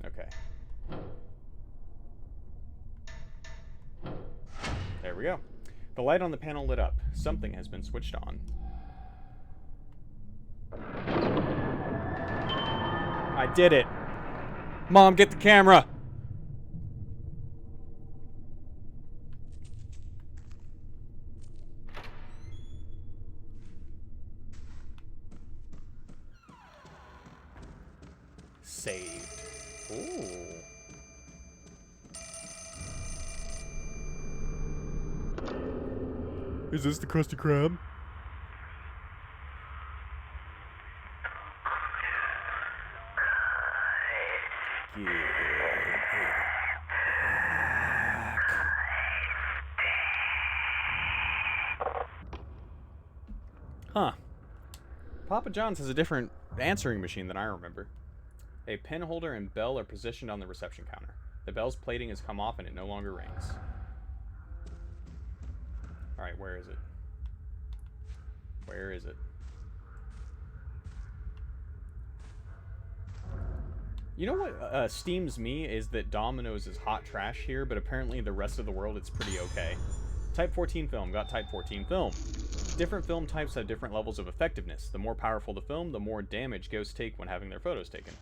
Okay. There we go. The light on the panel lit up. Something has been switched on. I did it. Mom, get the camera. Saved. Ooh. Is this the Krusty Krab? Huh. Papa John's has a different answering machine than I remember. A pen holder and bell are positioned on the reception counter. The bell's plating has come off and it no longer rings. Alright, where is it? Where is it? You know what steams me is that Domino's is hot trash here, but apparently the rest of the world it's pretty okay. Type 14 film. Got Type 14 film. Different film types have different levels of effectiveness. The more powerful the film, the more damage ghosts take when having their photos taken.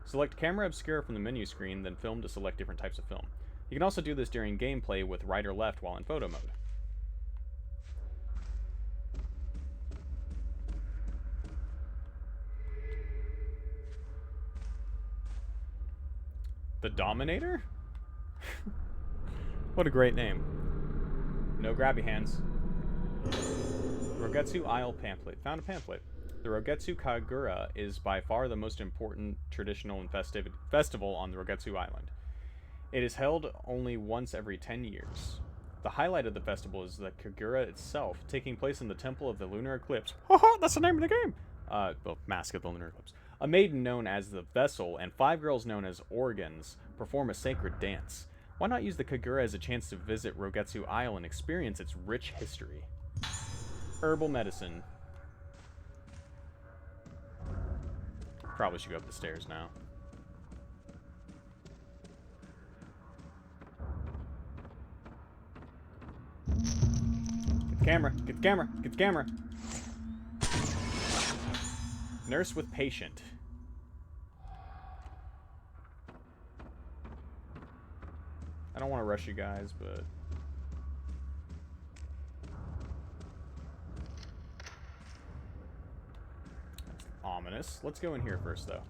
Select Camera Obscura from the menu screen, then film to select different types of film. You can also do this during gameplay with right or left while in photo mode. The Dominator? What a great name. No grabby hands. Rogetsu Isle pamphlet. Found a pamphlet. The Rogetsu Kagura is by far the most important traditional and festival on the Rogetsu Island. It is held only once every 10 years. The highlight of the festival is the Kagura itself, taking place in the Temple of the Lunar Eclipse. Haha, that's the name of the game! Well, Mask of the Lunar Eclipse. A maiden known as the Vessel and 5 girls known as Organs perform a sacred dance. Why not use the Kagura as a chance to visit Rogetsu Isle and experience its rich history? Herbal medicine. Probably should go up the stairs now. Get the camera. Get the camera. Get the camera. Nurse with patient. I don't want to rush you guys, but... That's ominous. Let's go in here first, though.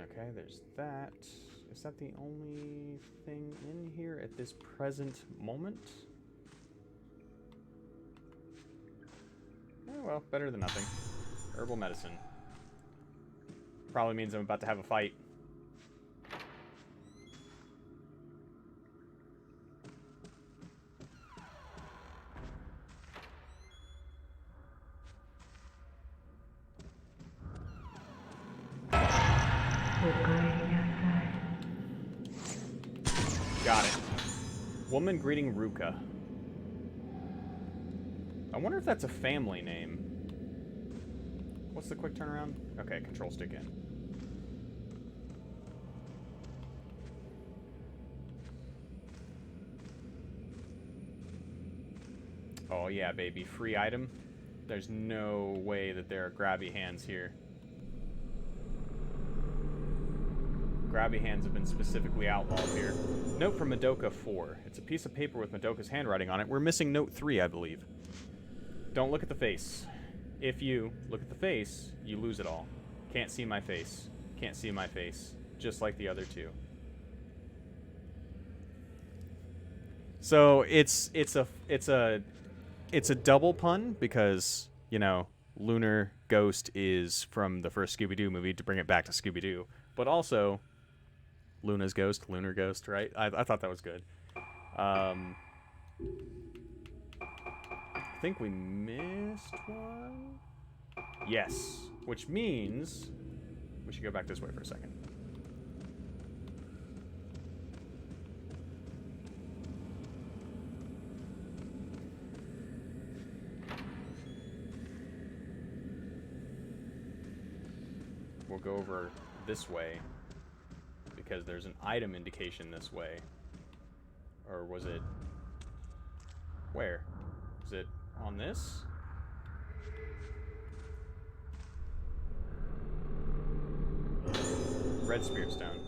Okay, there's that. Is that the only thing in here at this present moment? Oh, well, better than nothing. Herbal medicine. Probably means I'm about to have a fight. Got it. Woman greeting Ruka. I wonder if that's a family name. What's the quick turnaround? Okay, control stick in. Oh yeah, baby. Free item. There's no way that there are grabby hands here. Grabby hands have been specifically outlawed here. Note from Madoka 4. It's a piece of paper with Madoka's handwriting on it. We're missing note 3, I believe. Don't look at the face. If you look at the face, you lose it all. Can't see my face. Can't see my face. Just like the other two. So it's a double pun because, you know, Lunar Ghost is from the first Scooby-Doo movie to bring it back to Scooby-Doo. But also Luna's ghost, Lunar Ghost, right? I thought that was good. I think we missed one. Yes, which means we should go back this way for a second. We'll go over this way because there's an item indication this way. Or was it... Where? Is it on this? Red Spirit Stone.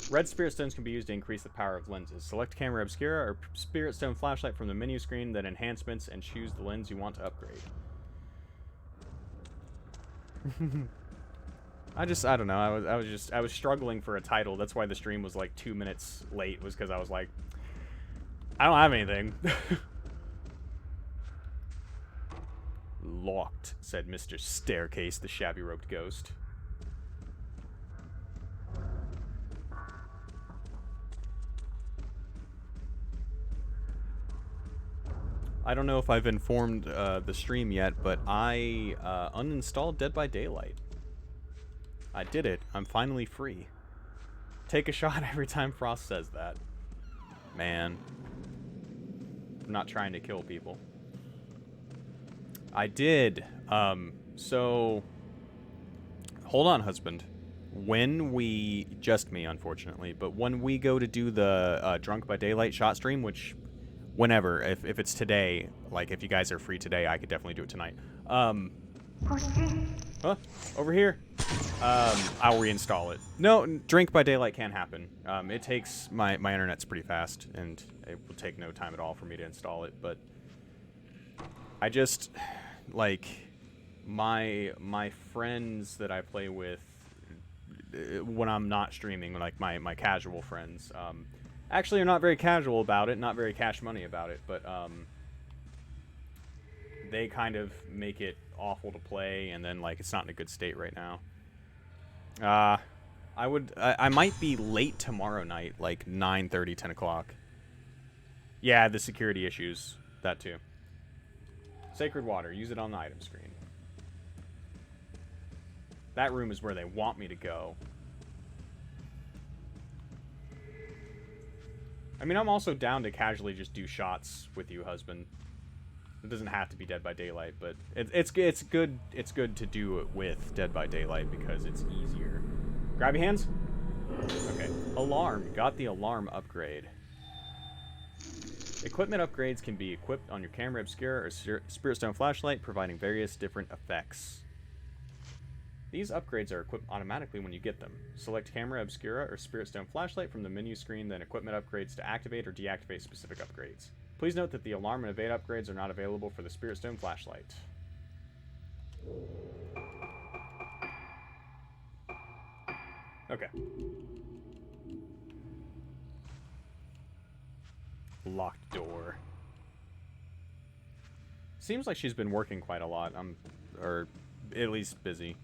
Red Spirit Stones can be used to increase the power of lenses. Select Camera Obscura or Spirit Stone flashlight from the menu screen, then enhancements, and choose the lens you want to upgrade. I don't know. I was struggling for a title. That's why the stream was like 2 minutes late, was because I was like, I don't have anything. Locked, said Mr. Staircase, the shabby robed ghost. I don't know if I've informed the stream yet, but I uninstalled Dead by Daylight. I did it. I'm finally free. Take a shot every time Frost says that. Man. I'm not trying to kill people. I did. So... Hold on, husband. When we... Just me, unfortunately. But when we go to do the Drunk by Daylight shot stream, which... Whenever. If it's today, like, if you guys are free today, I could definitely do it tonight. Huh? Over here. I'll reinstall it. No, Drink by Daylight can't happen. It takes... My internet's pretty fast, and it will take no time at all for me to install it, but... I just... Like... My friends that I play with... When I'm not streaming, like my casual friends... actually are not very casual about it, not very cash money about it, but... They kind of make it awful to play, and then, like, it's not in a good state right now. I might be late tomorrow night, like 9:30, 10 o'clock. Yeah, the security issues. That too. Sacred Water. Use it on the item screen. That room is where they want me to go. I mean, I'm also down to casually just do shots with you, husband. It doesn't have to be Dead by Daylight, but it's good. It's good to do it with Dead by Daylight because it's easier. Grab your hands. Okay. Alarm. Got the alarm upgrade. Equipment upgrades can be equipped on your Camera Obscura or Spirit Stone flashlight, providing various different effects. These upgrades are equipped automatically when you get them. Select Camera Obscura or Spirit Stone flashlight from the menu screen, then equipment upgrades to activate or deactivate specific upgrades. Please note that the alarm and evade upgrades are not available for the Spirit Stone flashlight. Okay. Locked door. Seems like she's been working quite a lot. Or at least busy.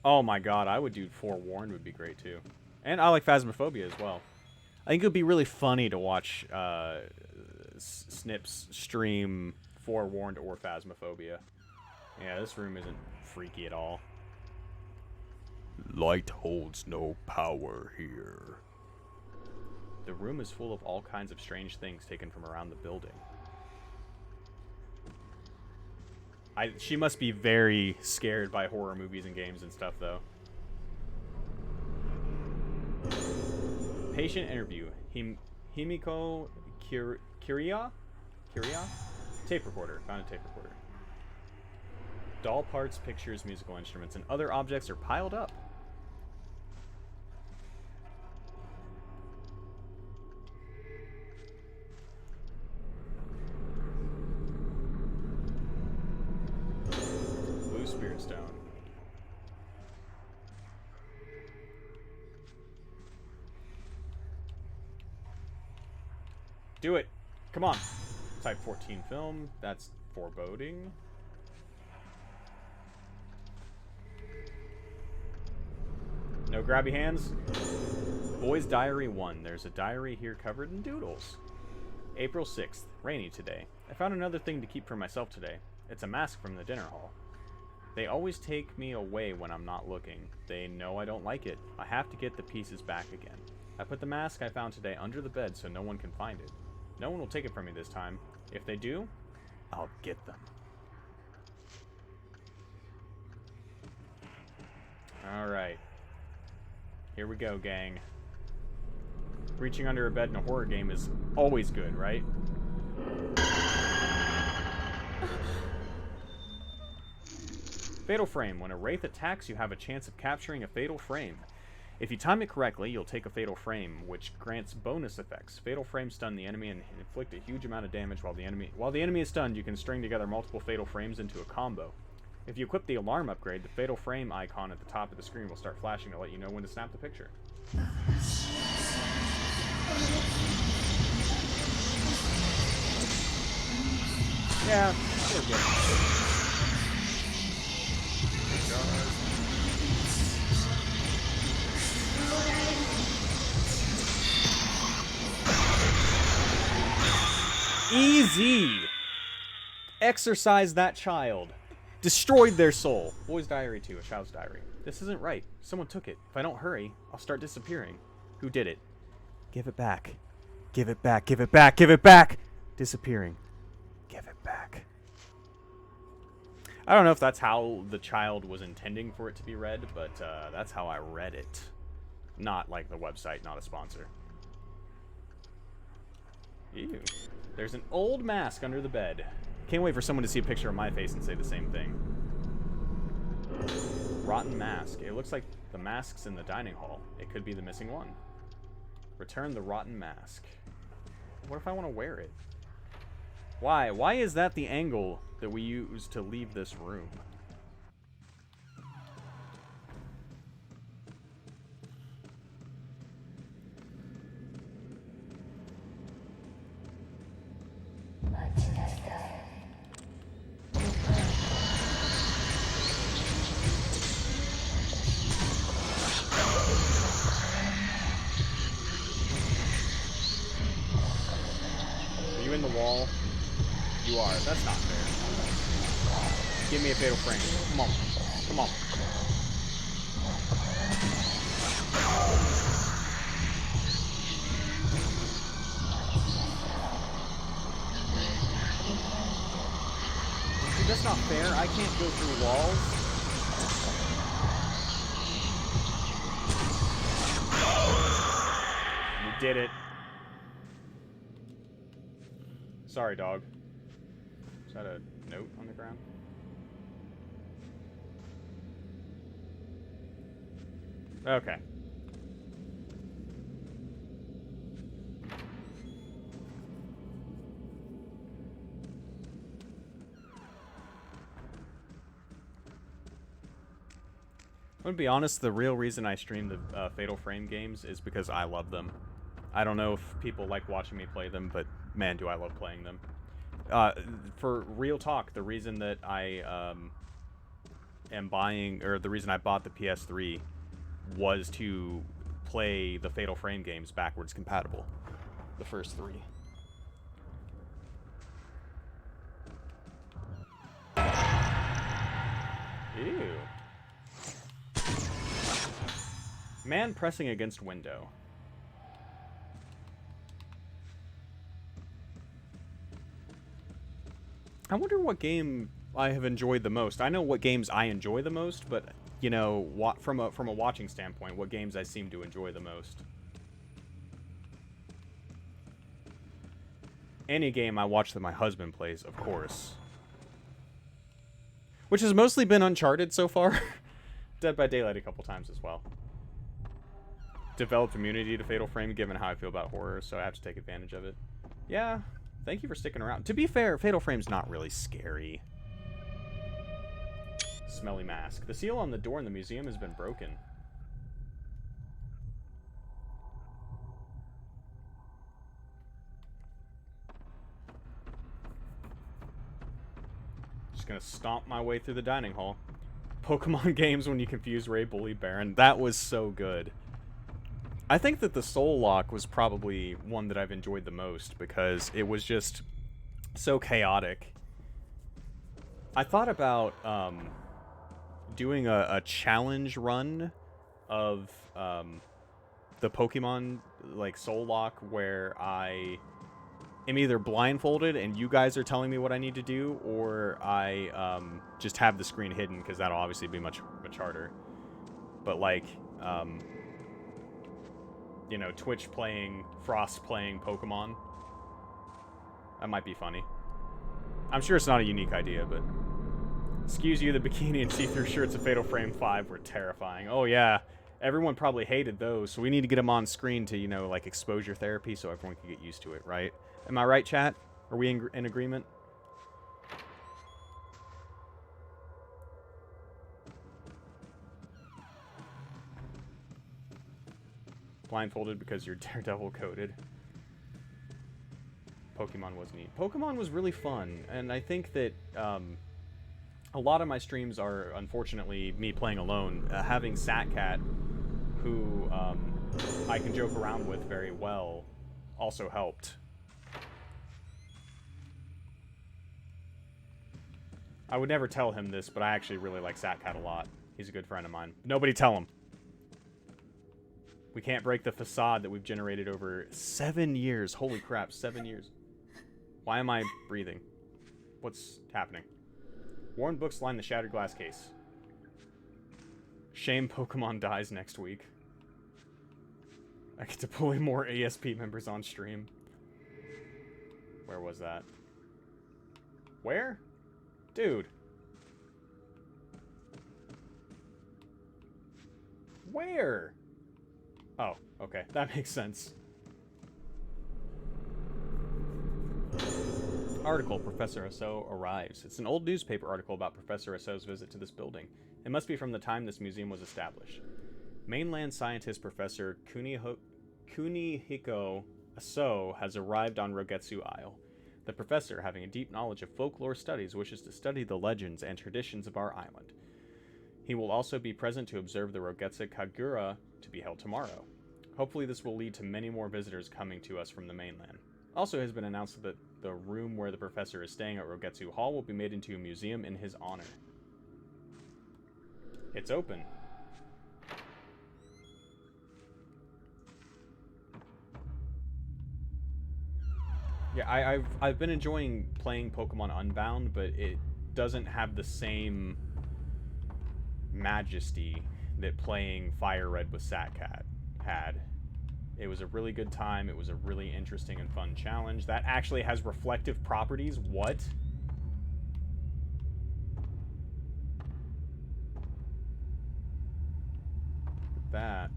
Oh my god, I would do Forewarned would be great too. And I like Phasmophobia as well. I think it would be really funny to watch Snips stream Forewarned or Phasmophobia. Yeah, this room isn't freaky at all. Light holds no power here. The room is full of all kinds of strange things taken from around the building. She must be very scared by horror movies and games and stuff, though. Patient interview. Himiko Kiria? Tape recorder. Found a tape recorder. Doll parts, pictures, musical instruments, and other objects are piled up. Blue Spirit Stone. Do it. Come on. Type 14 film. That's foreboding. No grabby hands. Boy's Diary 1. There's a diary here covered in doodles. April 6th. Rainy today. I found another thing to keep for myself today. It's a mask from the dinner hall. They always take me away when I'm not looking. They know I don't like it. I have to get the pieces back again. I put the mask I found today under the bed so no one can find it. No one will take it from me this time. If they do, I'll get them. Alright. Here we go, gang. Reaching under a bed in a horror game is always good, right? Fatal Frame. When a Wraith attacks, you have a chance of capturing a Fatal Frame. If you time it correctly, you'll take a Fatal Frame, which grants bonus effects. Fatal Frame stun the enemy and inflict a huge amount of damage while the enemy is stunned. You can string together multiple Fatal Frames into a combo. If you equip the alarm upgrade, the Fatal Frame icon at the top of the screen will start flashing to let you know when to snap the picture. Yeah, we're good. Easy! Exorcise that child. Destroyed their soul. Boy's Diary 2, a child's diary. This isn't right. Someone took it. If I don't hurry, I'll start disappearing. Who did it? Give it back. Give it back. Give it back. Give it back. Disappearing. Give it back. I don't know if that's how the child was intending for it to be read, but that's how I read it. Not like the website, not a sponsor. Ew. There's an old mask under the bed. Can't wait for someone to see a picture of my face and say the same thing. Rotten mask. It looks like the mask's in the dining hall. It could be the missing one. Return the rotten mask. What if I want to wear it? Why? Why is that the angle that we use to leave this room? In the wall. You are. That's not fair. Give me a Fatal Frame. Come on. Come on. I can't go through walls. You did it. Sorry, dog. Is that a note on the ground? Okay. I'm gonna be honest, the real reason I stream the Fatal Frame games is because I love them. I don't know if people like watching me play them, but man, do I love playing them. For real talk, the reason that I am buying, or the reason I bought the PS3 was to play the Fatal Frame games backwards compatible. The first 3. Ew. Man pressing against window. I wonder what game I have enjoyed the most. I know what games I enjoy the most, but, you know, from a watching standpoint, what games I seem to enjoy the most. Any game I watch that my husband plays, of course. Which has mostly been Uncharted so far. Dead by Daylight a couple times as well. Developed immunity to Fatal Frame given how I feel about horror, so I have to take advantage of it. Yeah, thank you for sticking around. To be fair, Fatal Frame's not really scary. Smelly mask. The seal on the door in the museum has been broken. Just gonna stomp my way through the dining hall. Pokemon games when you confuse Ray, Bully, Baron. That was so good. I think that the Soul Lock was probably one that I've enjoyed the most because it was just so chaotic. I thought about doing a challenge run of the Pokemon like Soul Lock where I am either blindfolded and you guys are telling me what I need to do, or I just have the screen hidden because that'll obviously be much harder. But like you know, Twitch playing, Frost playing Pokemon. That might be funny. I'm sure it's not a unique idea, but... Excuse you, the bikini and see-through shirts of Fatal Frame 5 were terrifying. Oh, yeah. Everyone probably hated those, so we need to get them on screen to, you know, like, exposure therapy so everyone can get used to it, right? Am I right, chat? Are we in agreement? Blindfolded because you're Daredevil coded. Pokemon was neat. Pokemon was really fun, and I think that a lot of my streams are, unfortunately, me playing alone. Having Satcat, who I can joke around with very well, also helped. I would never tell him this, but I actually really like Satcat a lot. He's a good friend of mine. Nobody tell him. We can't break the facade that we've generated over 7 years. Holy crap, 7 years. Why am I breathing? What's happening? Worn books line the shattered glass case. Shame Pokemon dies next week. I get to bully more ASP members on stream. Where was that? Where? Dude. Where? Oh, okay. That makes sense. Article, Professor Asso arrives. It's an old newspaper article about Professor Asso's visit to this building. It must be from the time this museum was established. Mainland scientist Professor Kunihiko Asso has arrived on Rogetsu Isle. The professor, having a deep knowledge of folklore studies, wishes to study the legends and traditions of our island. He will also be present to observe the Rogetsu Kagura to be held tomorrow. Hopefully this will lead to many more visitors coming to us from the mainland. Also, it has been announced that the room where the professor is staying at Rogetsu Hall will be made into a museum in his honor. It's open. Yeah, I've been enjoying playing Pokemon Unbound, but doesn't have the same majesty that playing Fire Red with Satcat had. It was a really good time. It was a really interesting and fun challenge. That actually has reflective properties. What? That.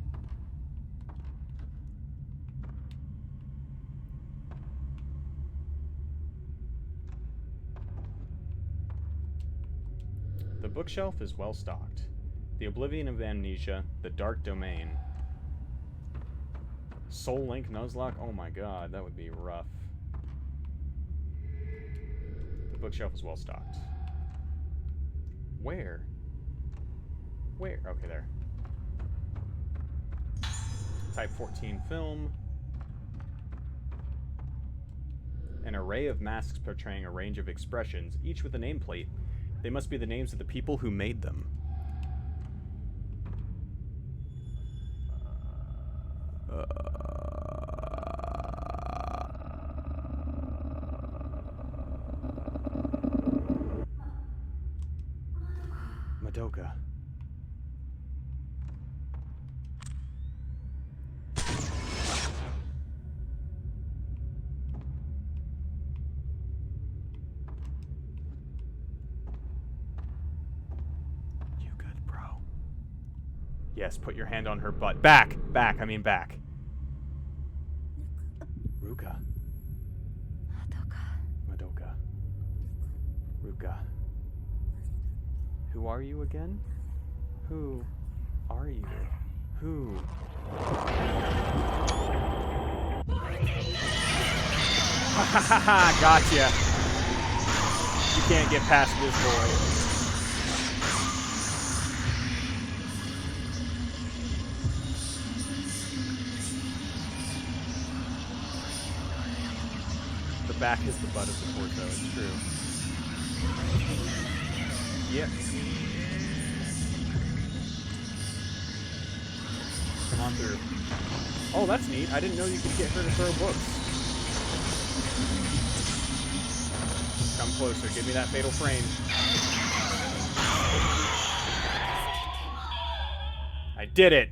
The bookshelf is well stocked. The Oblivion of Amnesia, The Dark Domain. Soul Link Nuzlocke? Oh my god, that would be rough. The bookshelf is well stocked. Where? Where? Okay, there. Type 14 film. An array of masks portraying a range of expressions, each with a nameplate. They must be the names of the people who made them. Madoka. You good, bro? Yes, put your hand on her butt. Back! Back, I mean back. Ruka. Madoka. Ruka. Who are you again? Who are you? Who? Ha ha ha ha! Gotcha! You can't get past this boy. The back is the butt of the torso, it's true. Yep. Come on through. Oh, that's neat. I didn't know you could get her to throw books. Come closer. Give me that fatal frame. I did it!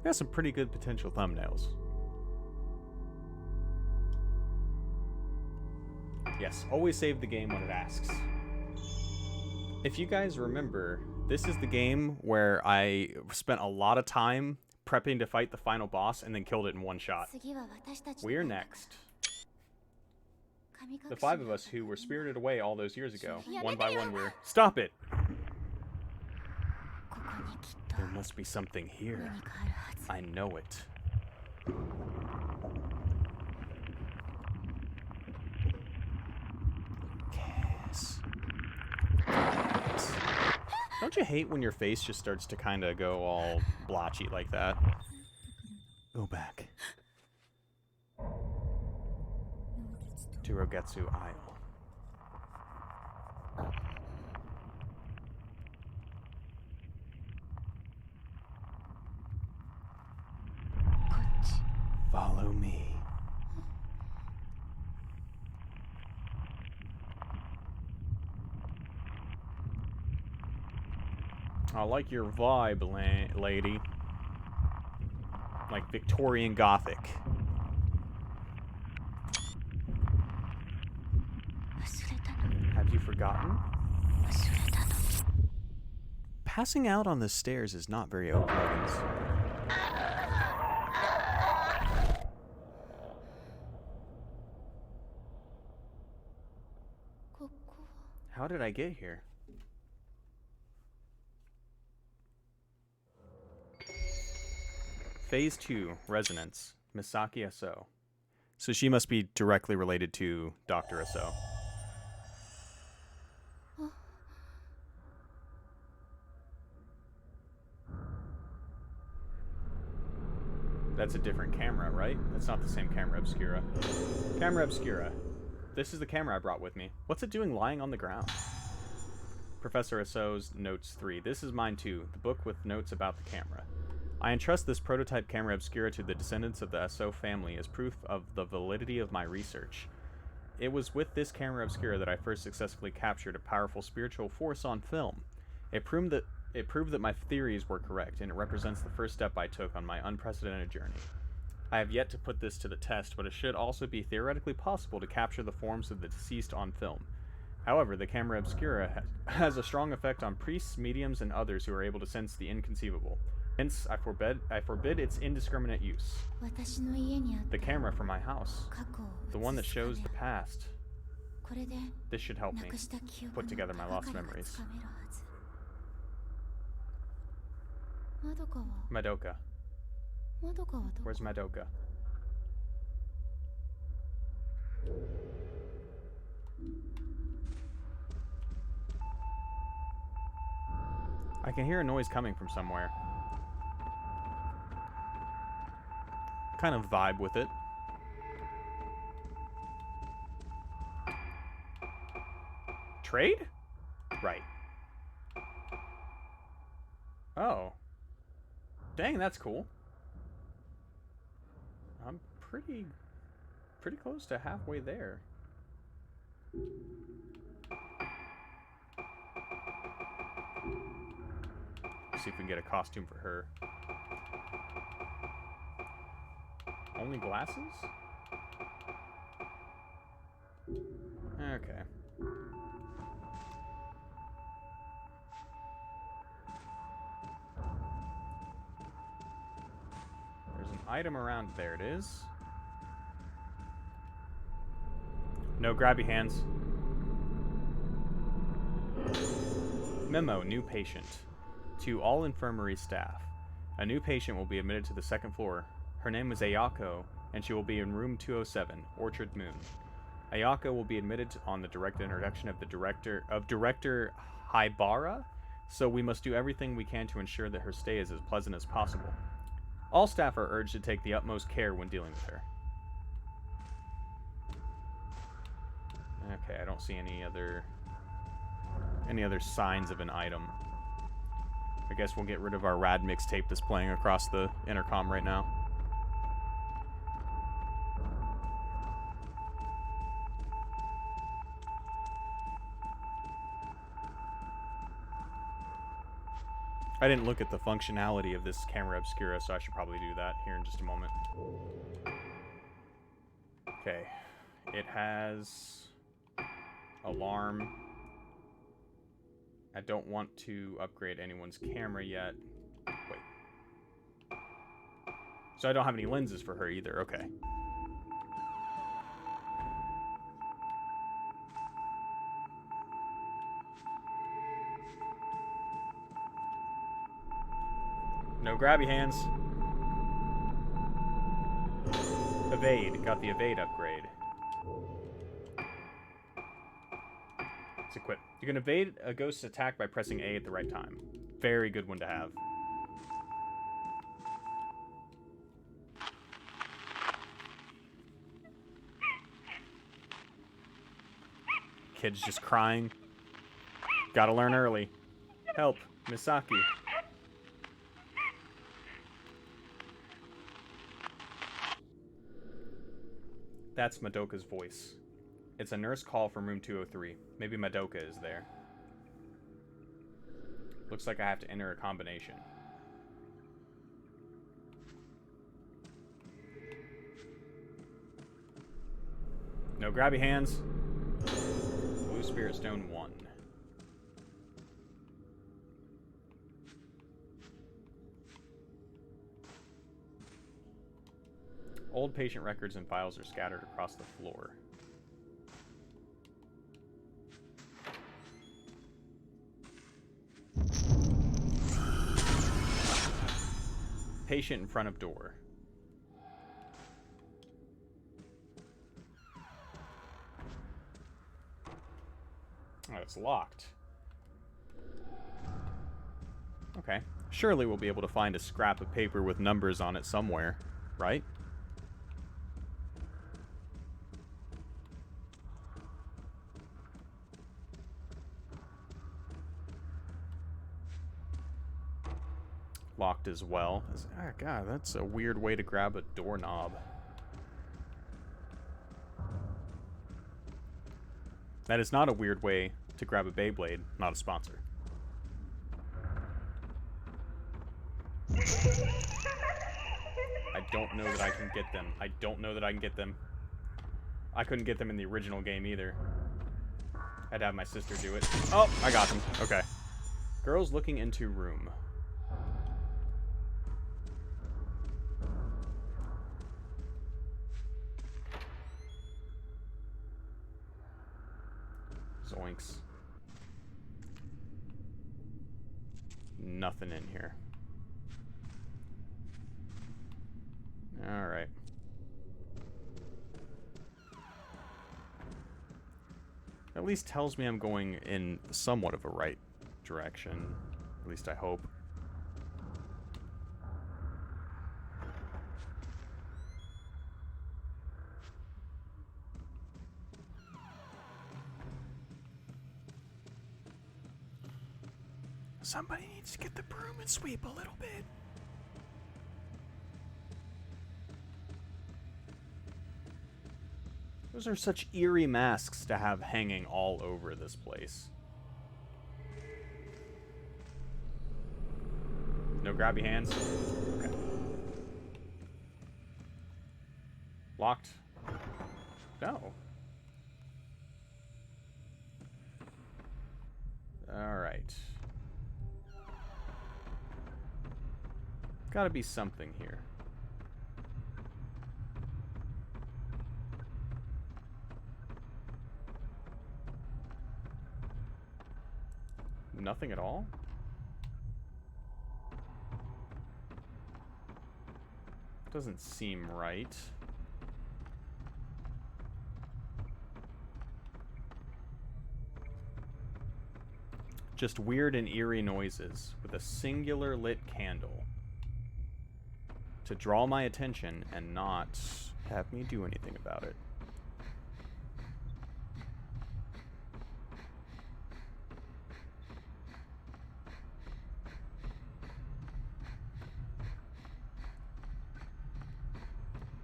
Got some pretty good potential thumbnails. Yes, always save the game when it asks. If you guys remember, this is the game where I spent a lot of time prepping to fight the final boss and then killed it in one shot. We're next. The 5 of us who were spirited away all those years ago. One by one we're... Stop it! There must be something here. I know it. Cass. Cass. Don't you hate when your face just starts to kind of go all blotchy like that? Go back. To Rogetsu Isle. Follow me. I like your vibe, lady. Like Victorian Gothic. Have you forgotten? Passing out on the stairs is not very open. How did I get here? Phase 2, Resonance. Misaki S.O. So she must be directly related to Dr. S.O. That's a different camera, right? That's not the same Camera Obscura. Camera Obscura. This is the camera I brought with me. What's it doing lying on the ground? Professor Asso's Notes 3. This is mine too, the book with notes about the camera. I entrust this prototype Camera Obscura to the descendants of the Asso family as proof of the validity of my research. It was with this Camera Obscura that I first successfully captured a powerful spiritual force on film. It proved that my theories were correct, and it represents the first step I took on my unprecedented journey. I have yet to put this to the test, but it should also be theoretically possible to capture the forms of the deceased on film. However, the Camera Obscura has a strong effect on priests, mediums, and others who are able to sense the inconceivable. Hence, I forbid its indiscriminate use. The camera from my house, the one that shows the past. This should help me put together my lost memories. Madoka. Where's Madoka? I can hear a noise coming from somewhere. Kind of vibe with it. Trade? Right. Oh. Dang, that's cool. I'm pretty close to halfway there. See if we can get a costume for her. Only glasses? Okay. There's an item around. There it is. No grabby hands. Memo, new patient. To all infirmary staff. A new patient will be admitted to the second floor. Her name is Ayako, and she will be in room 207, Orchard Moon. Ayako will be admitted on the direct introduction of Director Haibara, so we must do everything we can to ensure that her stay is as pleasant as possible. All staff are urged to take the utmost care when dealing with her. Okay, I don't see any other signs of an item. I guess we'll get rid of our rad mixtape that's playing across the intercom right now. I didn't look at the functionality of this Camera Obscura, so I should probably do that here in just a moment. Okay. It has alarm. I don't want to upgrade anyone's camera yet. Wait. So I don't have any lenses for her either. Okay. No grabby hands. Evade. Got the evade upgrade. It's equipped. You can evade a ghost's attack by pressing A at the right time. Very good one to have. Kid's just crying. Gotta learn early. Help, Misaki. That's Madoka's voice. It's a nurse call from room 203. Maybe Madoka is there. Looks like I have to enter a combination. No grabby hands. Blue Spirit Stone 1. Old patient records and files are scattered across the floor. Patient in front of door. Oh, it's locked. Okay. Surely we'll be able to find a scrap of paper with numbers on it somewhere. right? Locked as well. Ah, God, that's a weird way to grab a doorknob. That is not a weird way to grab a Beyblade, not a sponsor. I don't know that I can get them. I don't know that I can get them. I couldn't get them in the original game either. I'd have my sister do it. Oh, I got them. Okay. Girls looking into room. Zoinks. Nothing in here. Alright. At least tells me I'm going in somewhat of a right direction. At least I hope. Somebody needs to get the broom and sweep a little bit. Those are such eerie masks to have hanging all over this place. No grabby hands? Okay. Locked? No. Alright. Gotta be something here. Nothing at all? Doesn't seem right. Just weird and eerie noises with a singular lit candle to draw my attention and not have me do anything about it.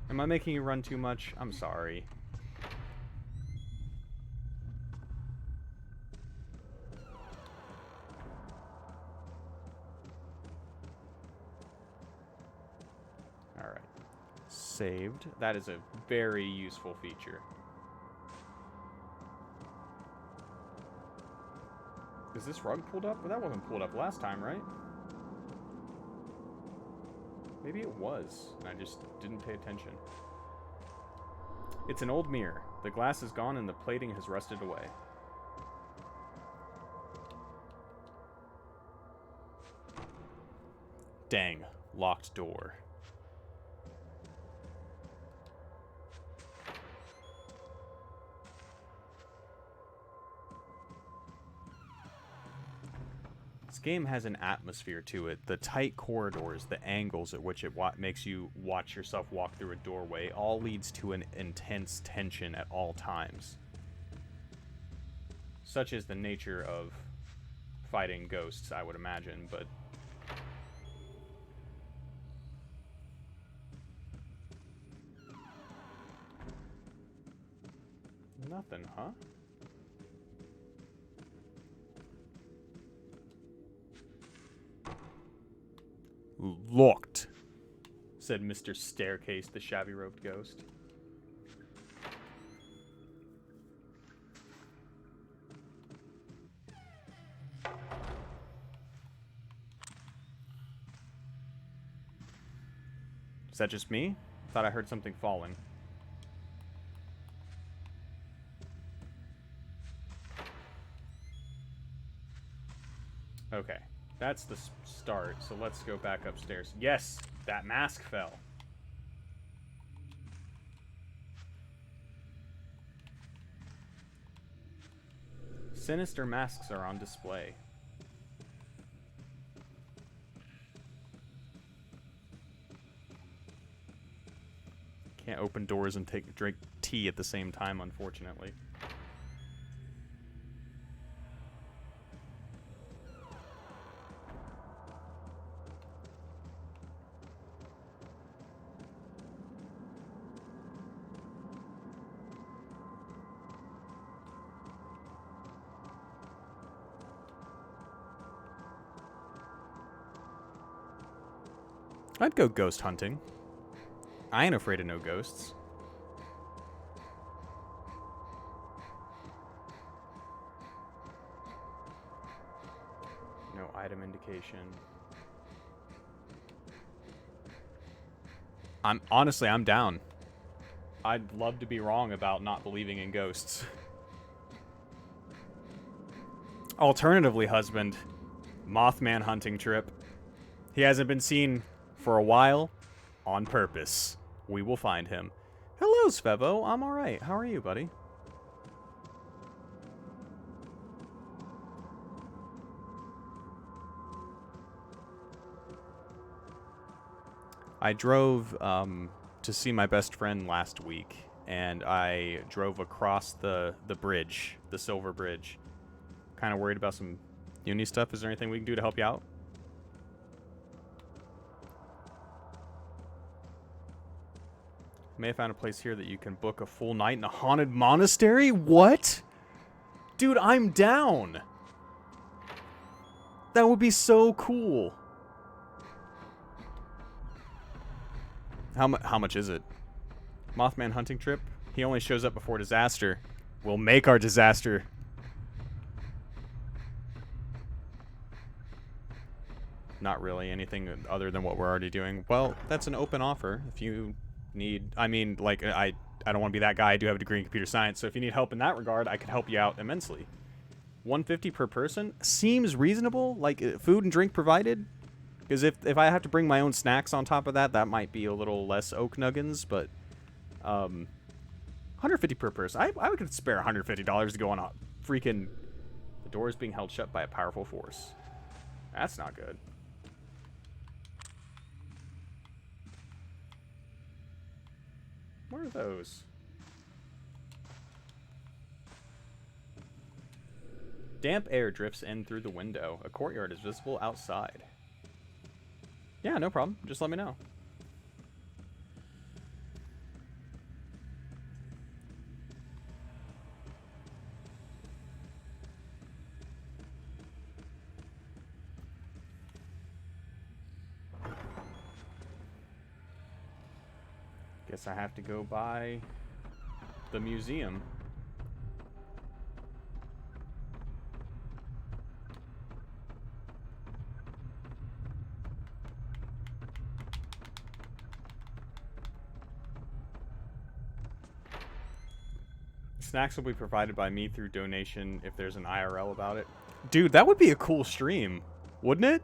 Am I making you run too much? I'm sorry. Alright. Saved. That is a very useful feature. Is this rug pulled up? Well, that wasn't pulled up last time, right? Maybe it was, and I just didn't pay attention. It's an old mirror. The glass is gone and the plating has rusted away. Dang. Locked door. This game has an atmosphere to it. The tight corridors, the angles at which it makes you watch yourself walk through a doorway, all leads to an intense tension at all times. Such is the nature of fighting ghosts, I would imagine, but... Nothing, huh? Locked, said Mr. Staircase, the shabby-robed ghost. Is that just me? Thought I heard something falling. Okay. That's the start, so let's go back upstairs. Yes, that mask fell. Sinister masks are on display. Can't open doors and drink tea at the same time, unfortunately. I'd go ghost hunting. I ain't afraid of no ghosts. No item indication. I'm down. I'd love to be wrong about not believing in ghosts. Alternatively, husband, Mothman hunting trip. He hasn't been seen for a while, on purpose. We will find him. Hello, Svevo. I'm alright. How are you, buddy? I drove to see my best friend last week, and I drove across the bridge, the Silver Bridge. Kind of worried about some uni stuff. Is there anything we can do to help you out? May have found a place here that you can book a full night in a haunted monastery? What? Dude, I'm down. That would be so cool. How much is it? Mothman hunting trip? He only shows up before disaster. We'll make our disaster. Not really anything other than what we're already doing. Well, that's an open offer. If you need, I mean, like, I don't want to be that guy. I do have a degree in computer science, so if you need help in that regard, I could help you out immensely. $150 per person seems reasonable. Like, food and drink provided. Because if I have to bring my own snacks on top of that, that might be a little less oak nuggins. But $150 per person. I could spare $150 to go on a freaking. The door is being held shut by a powerful force. That's not good. What are those? Damp air drifts in through the window. A courtyard is visible outside. Yeah, no problem. Just let me know. Guess I have to go by the museum. Snacks will be provided by me through donation if there's an IRL about it. Dude, that would be a cool stream, wouldn't it?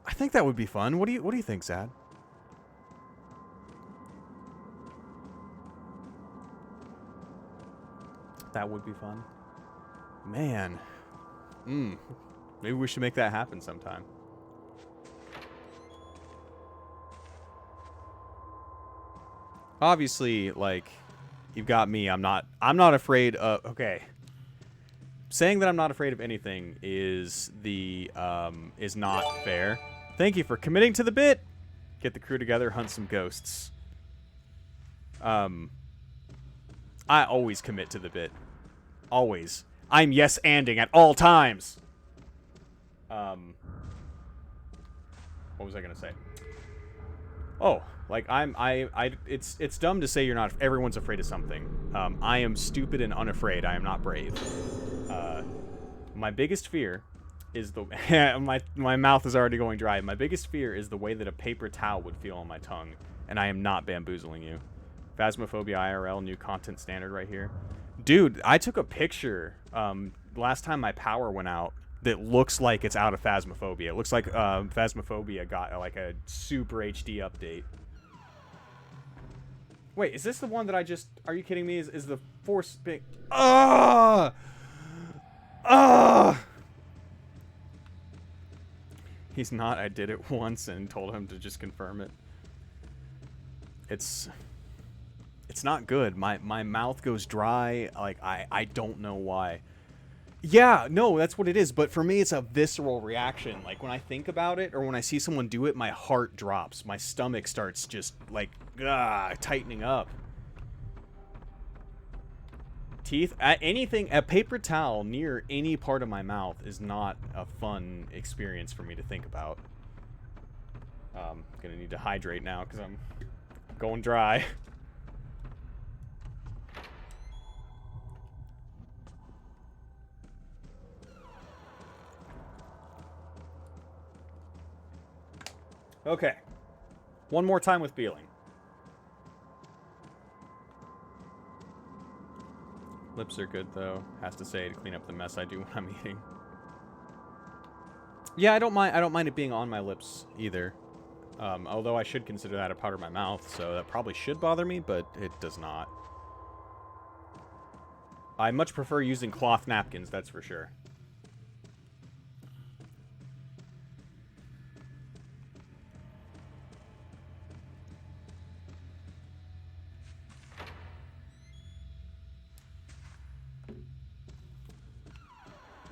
I think that would be fun. What do you think, Zad? That would be fun. Man. Maybe we should make that happen sometime. Obviously, like, you've got me. I'm not afraid of. Okay. Saying that I'm not afraid of anything is not fair. Thank you for committing to the bit. Get the crew together, hunt some ghosts. I always commit to the bit. Always. I'm yes-anding at all times. What was I gonna say? Oh, like it's dumb to say you're not. Everyone's afraid of something. I am stupid and unafraid. I am not brave. My biggest fear is the my mouth is already going dry. My biggest fear is the way that a paper towel would feel on my tongue, and I am not bamboozling you. Phasmophobia IRL new content standard right here. Dude, I took a picture last time my power went out that looks like it's out of Phasmophobia. It looks like Phasmophobia got like a super HD update. Wait, is this the one that I just... Are you kidding me? Is the force big... He's not. I did it once and told him to just confirm it. It's not good. My mouth goes dry. Like, I don't know why. Yeah, no, that's what it is. But for me, it's a visceral reaction. Like, when I think about it or when I see someone do it, my heart drops. My stomach starts just, like, tightening up. Teeth, a paper towel near any part of my mouth is not a fun experience for me to think about. Gonna need to hydrate now because I'm going dry. Okay. One more time with Beeling. Lips are good, though. Has to say, to clean up the mess I do when I'm eating. Yeah, I don't mind it being on my lips, either. Although I should consider that a part of my mouth, so that probably should bother me, but it does not. I much prefer using cloth napkins, that's for sure.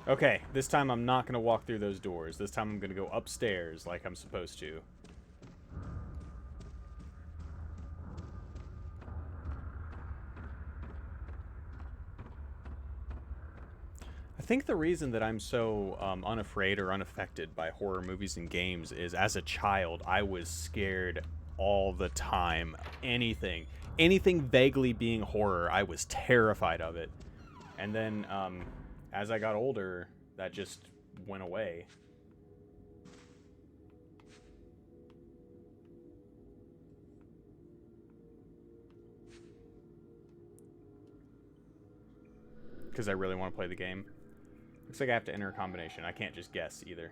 Okay, this time I'm not going to walk through those doors. This time I'm going to go upstairs like I'm supposed to. I think the reason that I'm so unafraid or unaffected by horror movies and games is as a child, I was scared all the time. Anything vaguely being horror, I was terrified of it. And then, as I got older, that just went away. Because I really want to play the game. Looks like I have to enter a combination. I can't just guess either.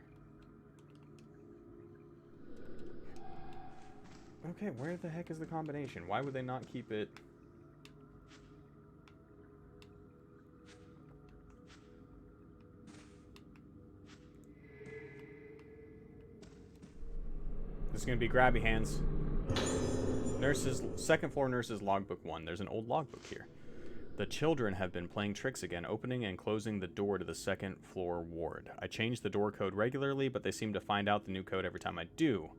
Okay, where the heck is the combination? Why would they not keep it... This is going to be grabby hands. Second floor nurse's logbook 1. There's an old logbook here. The children have been playing tricks again, opening and closing the door to the second floor ward. I change the door code regularly, but they seem to find out the new code every time I do.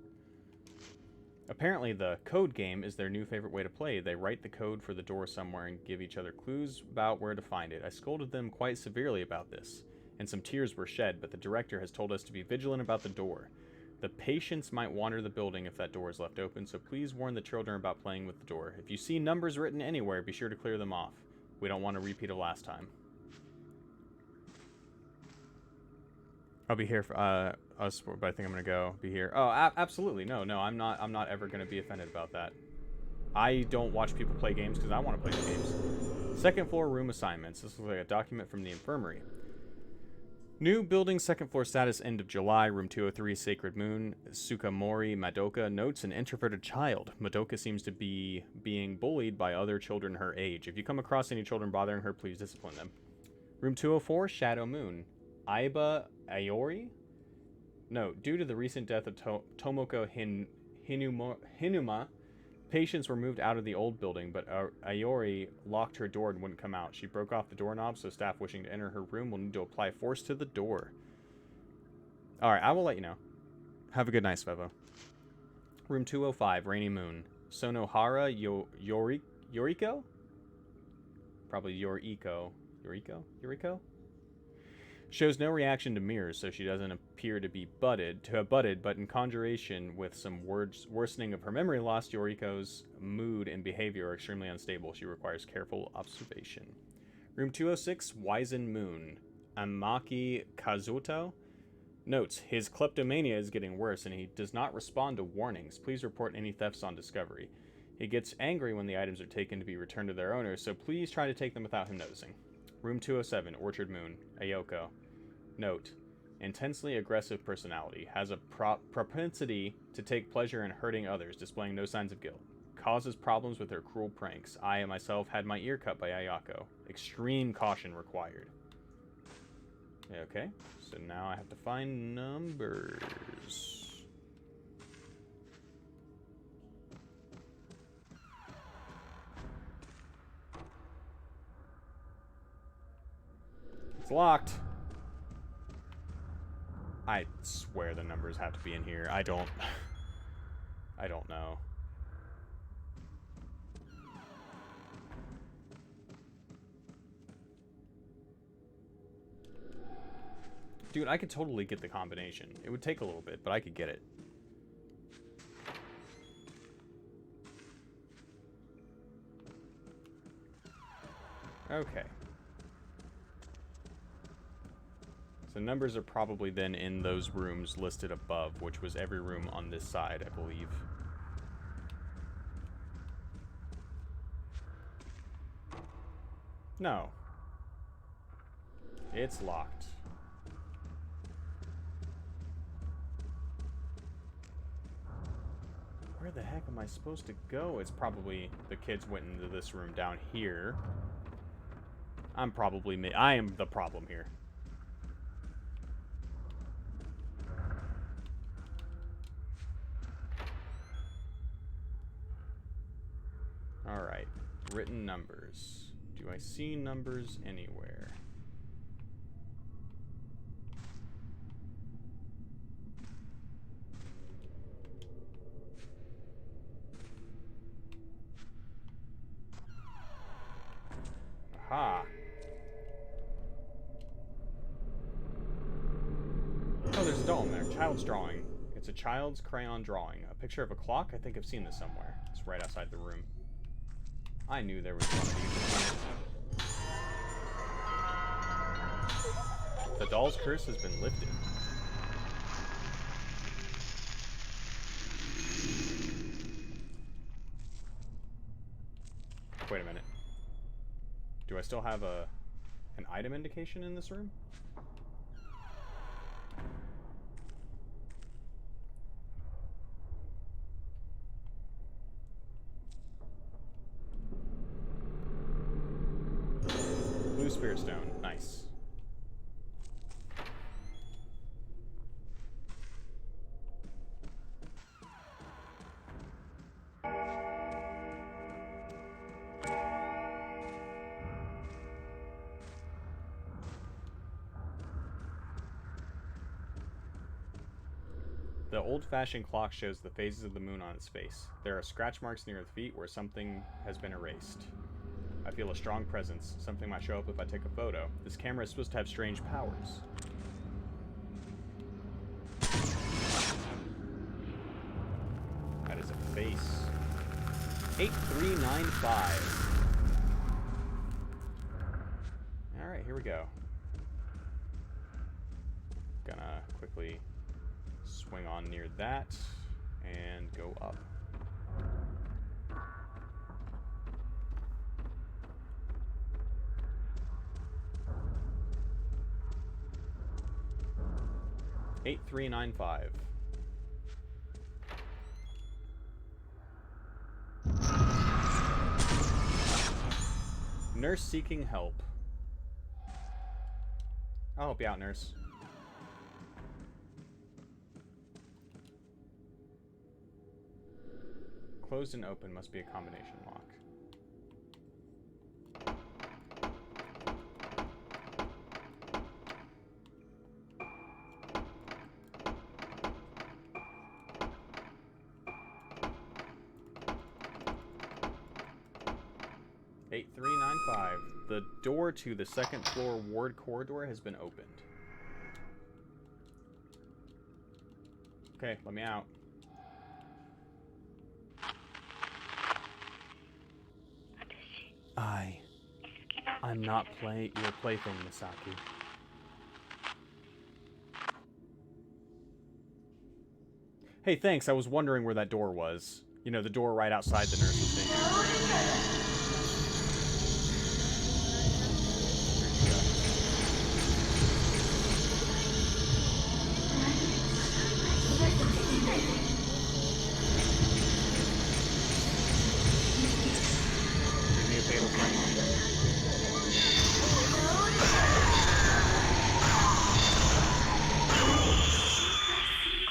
Apparently, the code game is their new favorite way to play. They write the code for the door somewhere and give each other clues about where to find it. I scolded them quite severely about this, and some tears were shed, but the director has told us to be vigilant about the door. The patients might wander the building if that door is left open, so please warn the children about playing with the door. If you see numbers written anywhere, be sure to clear them off. We don't want a repeat of last time. I'll be here for us, but I think I'm gonna be here. Oh, absolutely, no, I'm not ever gonna be offended about that. I don't watch people play games because I want to play the games. Second floor room assignments. This looks like a document from the infirmary. New building second floor status end of July. Room 203 Sacred Moon. Sukamori Madoka notes an introverted child. Madoka seems to be being bullied by other children her age. If you come across any children bothering her, please discipline them. Room 204 Shadow Moon. Aiba Ayori? Note, due to the recent death of Tomoko Hinuma, patients were moved out of the old building, but Ayori locked her door and wouldn't come out. She broke off the doorknob, so staff wishing to enter her room will need to apply force to the door. Alright, I will let you know. Have a good night, Svevo. Room 205, Rainy Moon. Sonohara Yoriko? Probably Yoriko. Yoriko? Shows no reaction to mirrors, so she doesn't appear to have budded, but in conjuration with some worsening of her memory loss, Yoriko's mood and behavior are extremely unstable. She requires careful observation. Room 206, Wizen Moon. Amaki Kazuto notes, his kleptomania is getting worse, and he does not respond to warnings. Please report any thefts on discovery. He gets angry when the items are taken to be returned to their owners, so please try to take them without him noticing. Room 207, Orchard Moon. Ayoko. Note, intensely aggressive personality. Has a propensity to take pleasure in hurting others, displaying no signs of guilt. Causes problems with her cruel pranks. I myself had my ear cut by Ayako. Extreme caution required. Okay, so now I have to find numbers. It's locked. I swear the numbers have to be in here. I don't know. Dude, I could totally get the combination. It would take a little bit, but I could get it. Okay. So numbers are probably then in those rooms listed above, which was every room on this side, I believe. No. It's locked. Where the heck am I supposed to go? It's probably the kids went into this room down here. I am the problem here. Alright. Written numbers. Do I see numbers anywhere? Aha. Oh, there's a doll in there. Child's drawing. It's a child's crayon drawing. A picture of a clock? I think I've seen this somewhere. It's right outside the room. I knew there was one of these. The doll's curse has been lifted. Wait a minute. Do I still have an item indication in this room? Blue Spirit Stone. Nice. The old-fashioned clock shows the phases of the moon on its face. There are scratch marks near the feet where something has been erased. I feel a strong presence. Something might show up if I take a photo. This camera is supposed to have strange powers. That is a face. 8395. Alright, here we go. Gonna quickly swing on near that and go up. Eight, 395. Nurse seeking help. I'll help you out, nurse. Closed and open must be a combination lock. Eight, 395. The door to the second floor ward corridor has been opened. Okay, let me out. I'm not your plaything, Misaki. Hey, thanks. I was wondering where that door was. You know, the door right outside the nurse's thing.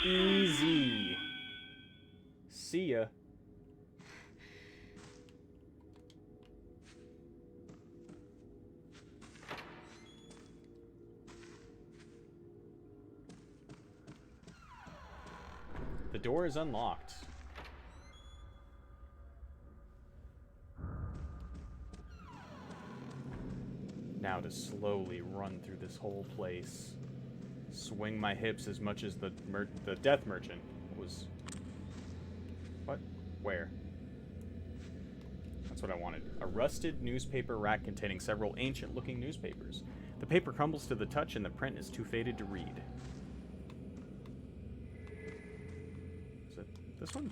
Easy. See ya. The door is unlocked. Now to slowly run through this whole place. Swing my hips as much as the death merchant was... What? Where? That's what I wanted. A rusted newspaper rack containing several ancient-looking newspapers. The paper crumbles to the touch and the print is too faded to read. Is it this one?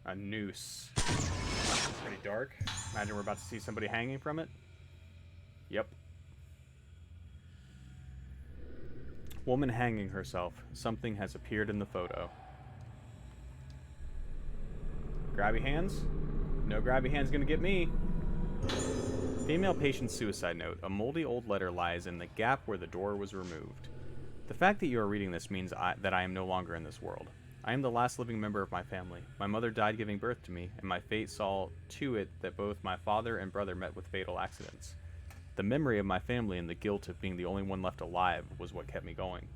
A noose. Pretty dark. Imagine we're about to see somebody hanging from it. Yep. Woman hanging herself. Something has appeared in the photo. Grabby hands? No grabby hands gonna get me. Female patient's suicide note. A moldy old letter lies in the gap where the door was removed. The fact that you are reading this means that I am no longer in this world. I am the last living member of my family. My mother died giving birth to me, and my fate saw to it that both my father and brother met with fatal accidents. The memory of my family and the guilt of being the only one left alive was what kept me going.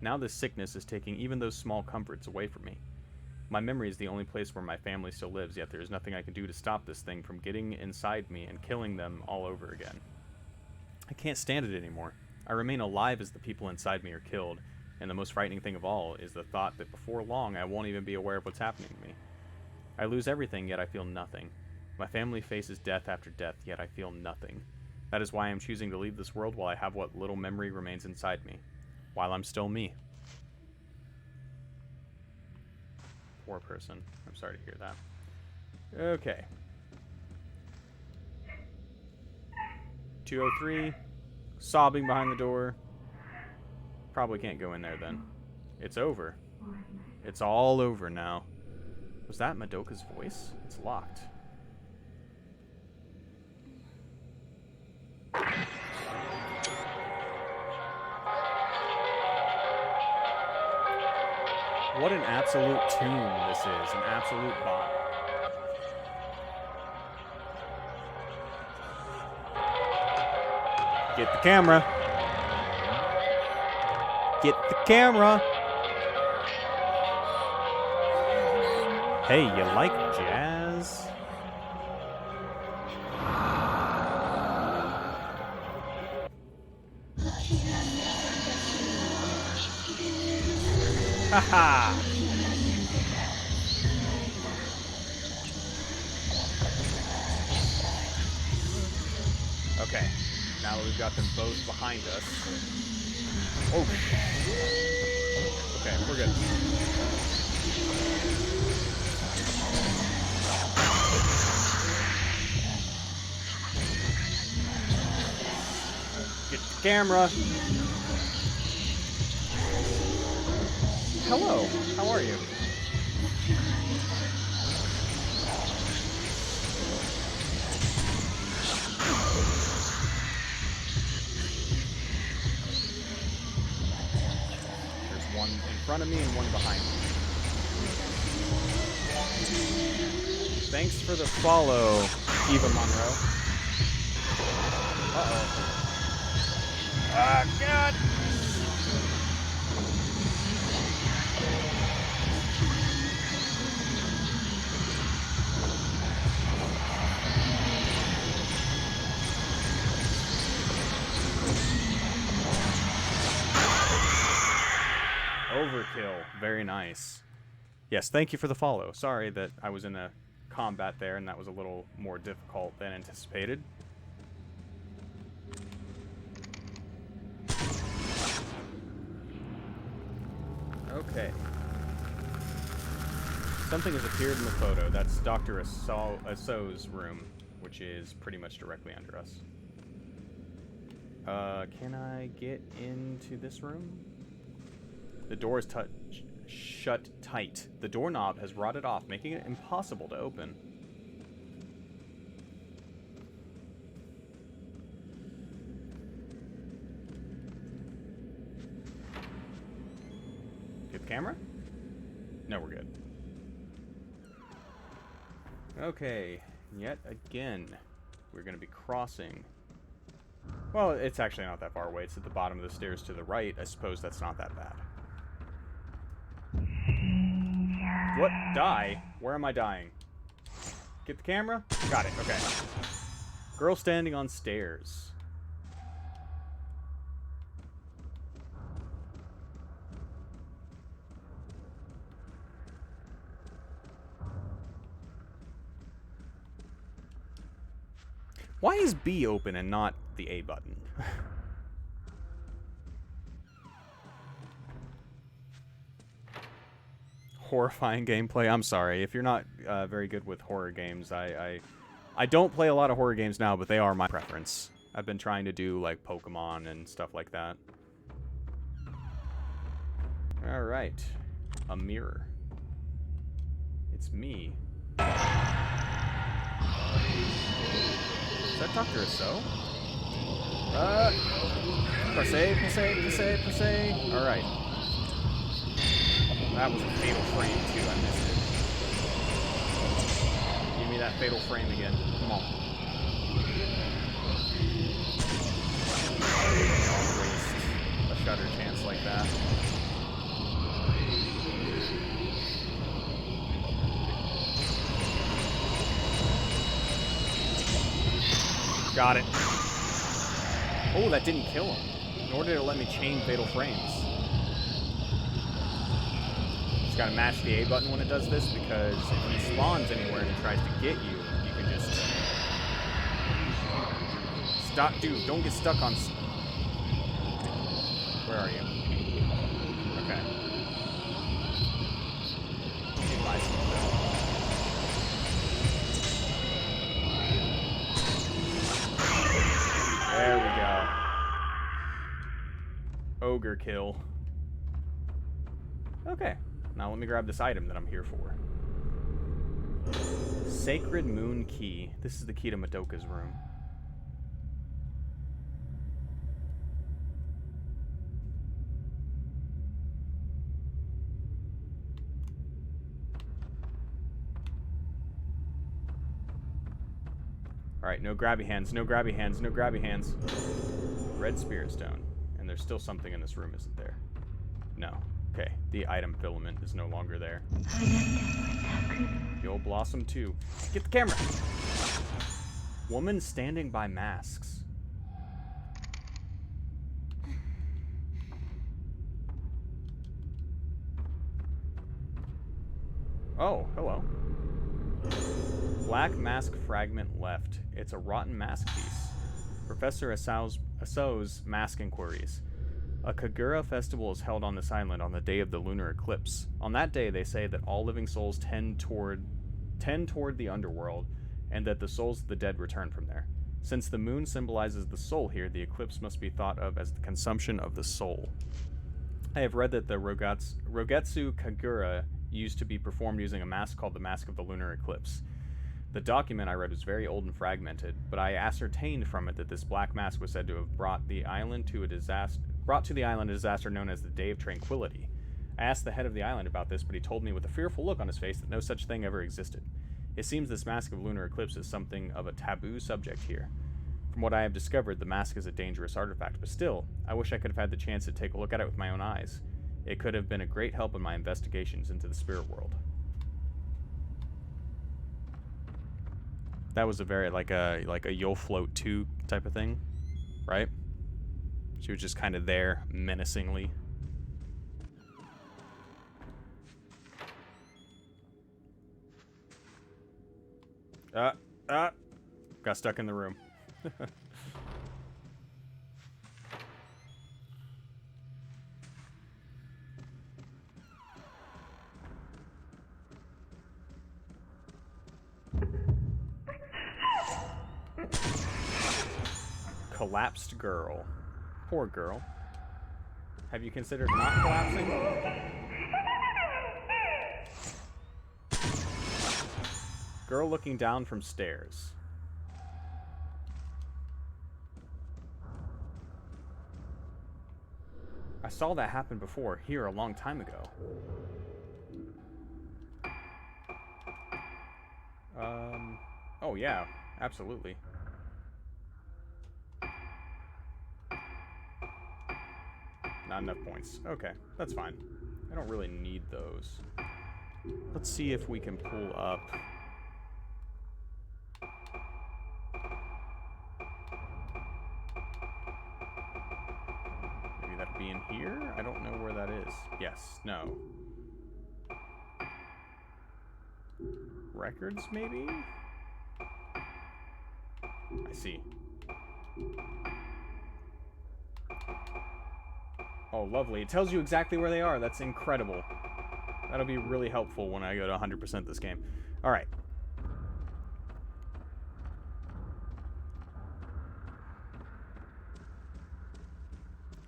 Now this sickness is taking even those small comforts away from me. My memory is the only place where my family still lives, yet there is nothing I can do to stop this thing from getting inside me and killing them all over again. I can't stand it anymore. I remain alive as the people inside me are killed, and the most frightening thing of all is the thought that before long I won't even be aware of what's happening to me. I lose everything, yet I feel nothing. My family faces death after death, yet I feel nothing. That is why I am choosing to leave this world while I have what little memory remains inside me. While I'm still me. Poor person. I'm sorry to hear that. Okay. 203. Sobbing behind the door. Probably can't go in there then. It's over. It's all over now. Was that Madoka's voice? It's locked. What an absolute tune this is. An absolute bop. Get the camera. Get the camera. Hey, you like jazz? Haha! Okay, now that we've got them both behind us. Oh! Okay, we're good. Get the camera. Hello, how are you? There's one in front of me and one behind me. Thanks for the follow, Eva Monroe. Uh-oh. Ah, God! Overkill. Very nice. Yes, thank you for the follow. Sorry that I was in a combat there and that was a little more difficult than anticipated. Okay. Something has appeared in the photo. That's Dr. Aso's room, which is pretty much directly under us. Can I get into this room? The door is shut tight. The doorknob has rotted off, making it impossible to open. Get the camera? No, we're good. Okay, yet again, we're going to be crossing Well, it's actually not that far away. It's at the bottom of the stairs to the right. I suppose that's not that bad. What? Die? Where am I dying? Get the camera? Got it. Okay. Girl standing on stairs. Why is B open and not the A button? Horrifying gameplay. I'm sorry. If you're not very good with horror games, I don't play a lot of horror games now, but they are my preference. I've been trying to do, like, Pokemon and stuff like that. Alright. A mirror. It's me. Is that Dr. Isso? Per se. Alright. That was a fatal frame, too. I missed it. Give me that fatal frame again. Come on. Don't waste a shutter chance like that. Got it. Oh, that didn't kill him. Nor did it let me chain fatal frames. Just gotta mash the A button when it does this, because if he spawns anywhere and he tries to get you, you can just... Stop, dude, don't get stuck on... Where are you? Okay. Buy some There we go. Ogre kill. Okay. Now let me grab this item that I'm here for. Sacred Moon Key. This is the key to Madoka's room. Alright, no grabby hands, no grabby hands, no grabby hands. Red Spirit Stone. And there's still something in this room, isn't there? No. Okay, the item filament is no longer there. The old Blossom 2. Get the camera! Woman standing by masks. Oh, hello. Black mask fragment left. It's a rotten mask piece. Professor Aso's mask inquiries. A Kagura festival is held on this island on the day of the lunar eclipse. On that day, they say that all living souls tend toward the underworld, and that the souls of the dead return from there. Since the moon symbolizes the soul here, the eclipse must be thought of as the consumption of the soul. I have read that the Rogetsu Kagura used to be performed using a mask called the Mask of the Lunar Eclipse. The document I read was very old and fragmented, but I ascertained from it that this black mask was said to have brought to the island a disaster known as the Day of Tranquility. I asked the head of the island about this, but he told me with a fearful look on his face that no such thing ever existed. It seems this Mask of Lunar Eclipse is something of a taboo subject here. From what I have discovered, the mask is a dangerous artifact, but still, I wish I could have had the chance to take a look at it with my own eyes. It could have been a great help in my investigations into the spirit world. That was a very, like a You'll Float 2 type of thing, right? She was just kind of there, menacingly. Got stuck in the room. Collapsed girl. Poor girl. Have you considered not collapsing? Girl looking down from stairs. I saw that happen before, here a long time ago. Oh yeah, absolutely. not enough points. Okay, that's fine. I don't really need those. Let's see if we can pull up. Maybe that'd be in here? I don't know where that is. Yes, no. Records, maybe? I see. Oh, lovely. It tells you exactly where they are. That's incredible. That'll be really helpful when I go to 100% this game. All right.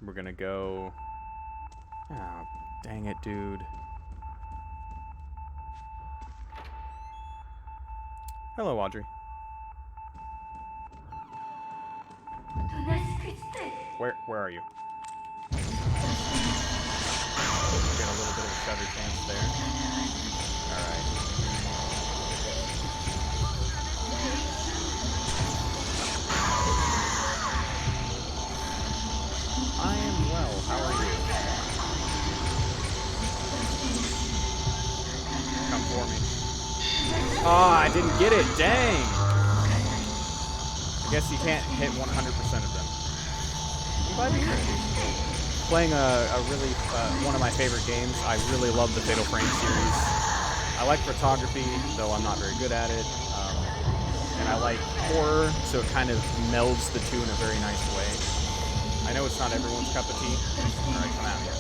We're going to go... Oh, dang it, dude. Hello, Audrey. Where are you? Get a little bit of a shutter chance there. Alright. I am well. How are you? Come for me. Ah, I didn't get it. Dang. I guess you can't hit 100% of them. I'm glad you're here. Playing a really, one of my favorite games. I really love the Fatal Frame series. I like photography, though I'm not very good at it. And I like horror, so it kind of melds the two in a very nice way. I know it's not everyone's cup of tea. Alright, come out here.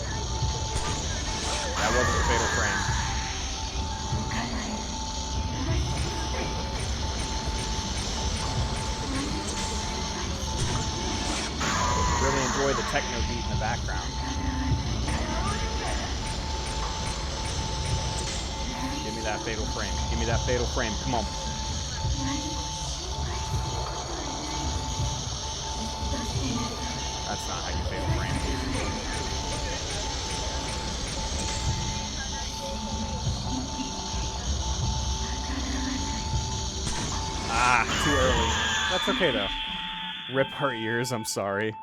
That wasn't the Fatal Frame. Really enjoy the techno beat in the background. Give me that Fatal Frame. Give me that Fatal Frame. Come on. That's not how you Fatal Frame. Ah, too early. That's okay though. Rip our ears, I'm sorry.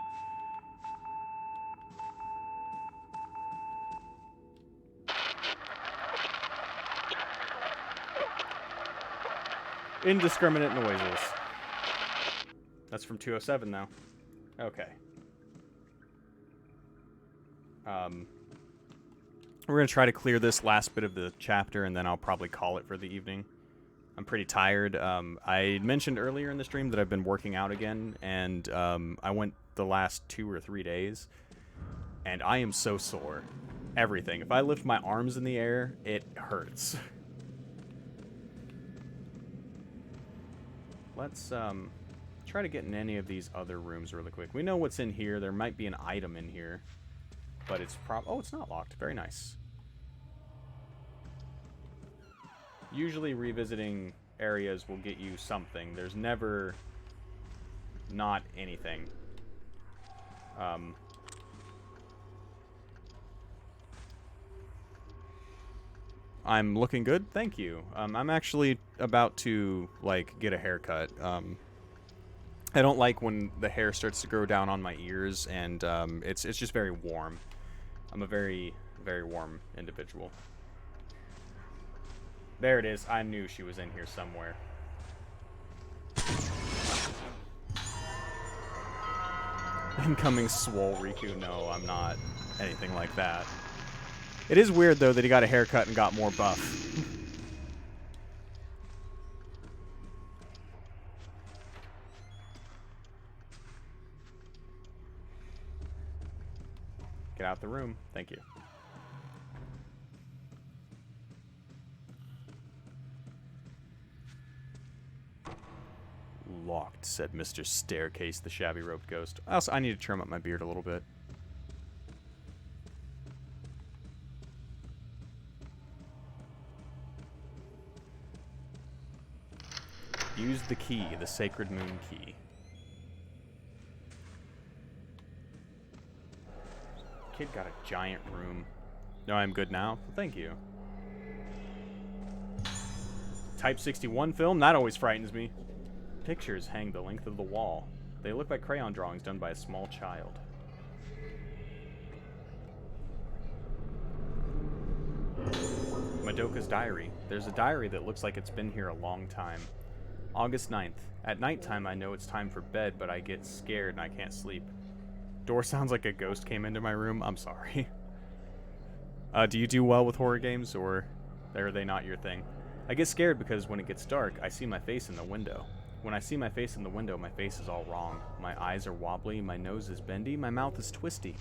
Indiscriminate noises. That's from 207 though. Okay. We're gonna try to clear this last bit of the chapter and then I'll probably call it for the evening. I'm pretty tired. I mentioned earlier in the stream that I've been working out again, and I went the last 2 or 3 days, and I am so sore. Everything. If I lift my arms in the air, it hurts. Let's try to get in any of these other rooms really quick. We know what's in here. There might be an item in here, but it's oh, it's not locked. Very nice. Usually revisiting areas will get you something. There's never not anything. I'm looking good, thank you. I'm actually about to, like, get a haircut. I don't like when the hair starts to grow down on my ears, and it's just very warm. I'm a very, very warm individual. There it is. I knew she was in here somewhere. Incoming swole Riku. No, I'm not anything like that. It is weird, though, that he got a haircut and got more buff. Get out the room. Thank you. Locked, said Mr. Staircase, the shabby robed ghost. Also, I need to trim up my beard a little bit. Use the key, the Sacred Moon key. Kid got a giant room. No, I'm good now. Well, thank you. Type 61 film? That always frightens me. Pictures hang the length of the wall. They look like crayon drawings done by a small child. Madoka's diary. There's a diary that looks like it's been here a long time. August 9th. At nighttime, I know it's time for bed, but I get scared and I can't sleep. Door sounds like a ghost came into my room. I'm sorry. Do you do well with horror games, or are they not your thing? I get scared because when it gets dark, I see my face in the window. When I see my face in the window, my face is all wrong. My eyes are wobbly, my nose is bendy, my mouth is twisty.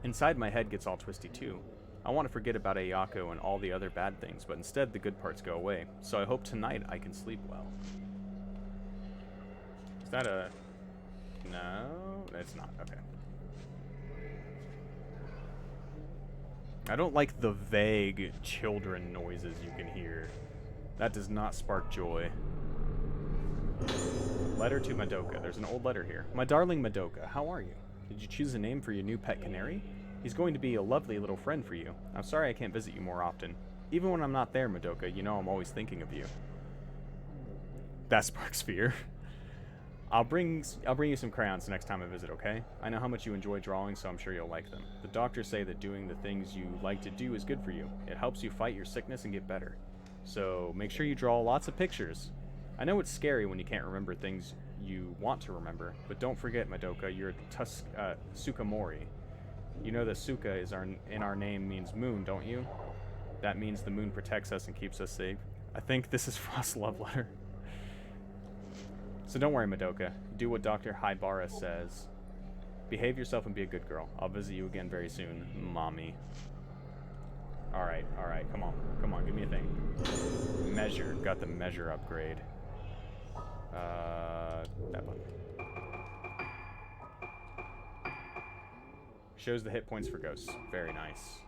Inside my head gets all twisty too. I want to forget about Ayako and all the other bad things, but instead the good parts go away. So I hope tonight I can sleep well. Is that a... No, it's not. Okay. I don't like the vague children noises you can hear. That does not spark joy. Letter to Madoka. There's an old letter here. My darling Madoka, how are you? Did you choose a name for your new pet canary? He's going to be a lovely little friend for you. I'm sorry I can't visit you more often. Even when I'm not there, Madoka, you know I'm always thinking of you. That sparks fear. I'll bring you some crayons the next time I visit, okay? I know how much you enjoy drawing, so I'm sure you'll like them. The doctors say that doing the things you like to do is good for you. It helps you fight your sickness and get better. So make sure you draw lots of pictures. I know it's scary when you can't remember things you want to remember, but don't forget, Madoka, you're Tsukamori. You know that Suka is in our name means moon, don't you? That means the moon protects us and keeps us safe. I think this is Frost's love letter. So don't worry, Madoka. Do what Dr. Haibara says. Behave yourself and be a good girl. I'll visit you again very soon, Mommy. Alright, come on, give me a thing. Measure, got the measure upgrade. That button. Shows the hit points for ghosts. Very nice.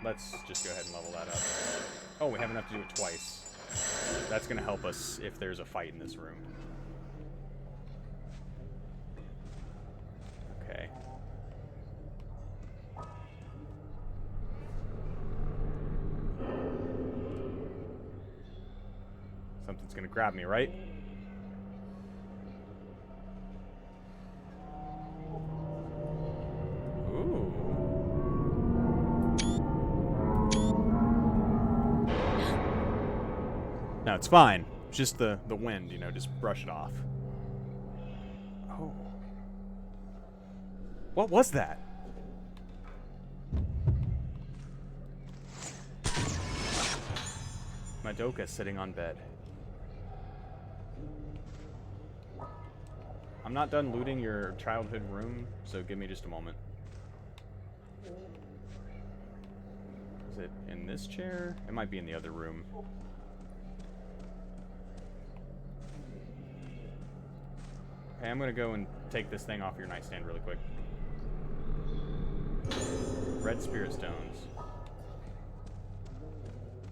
Let's just go ahead and level that up. Oh, we have enough to do it twice. That's going to help us if there's a fight in this room. Okay. Something's going to grab me, right? Ooh. No, it's fine. It's just the wind, you know, just brush it off. Oh. What was that? Madoka sitting on bed. I'm not done looting your childhood room, so give me just a moment. Is it in this chair? It might be in the other room. Okay, I'm gonna go and take this thing off your nightstand really quick. Red spirit stones.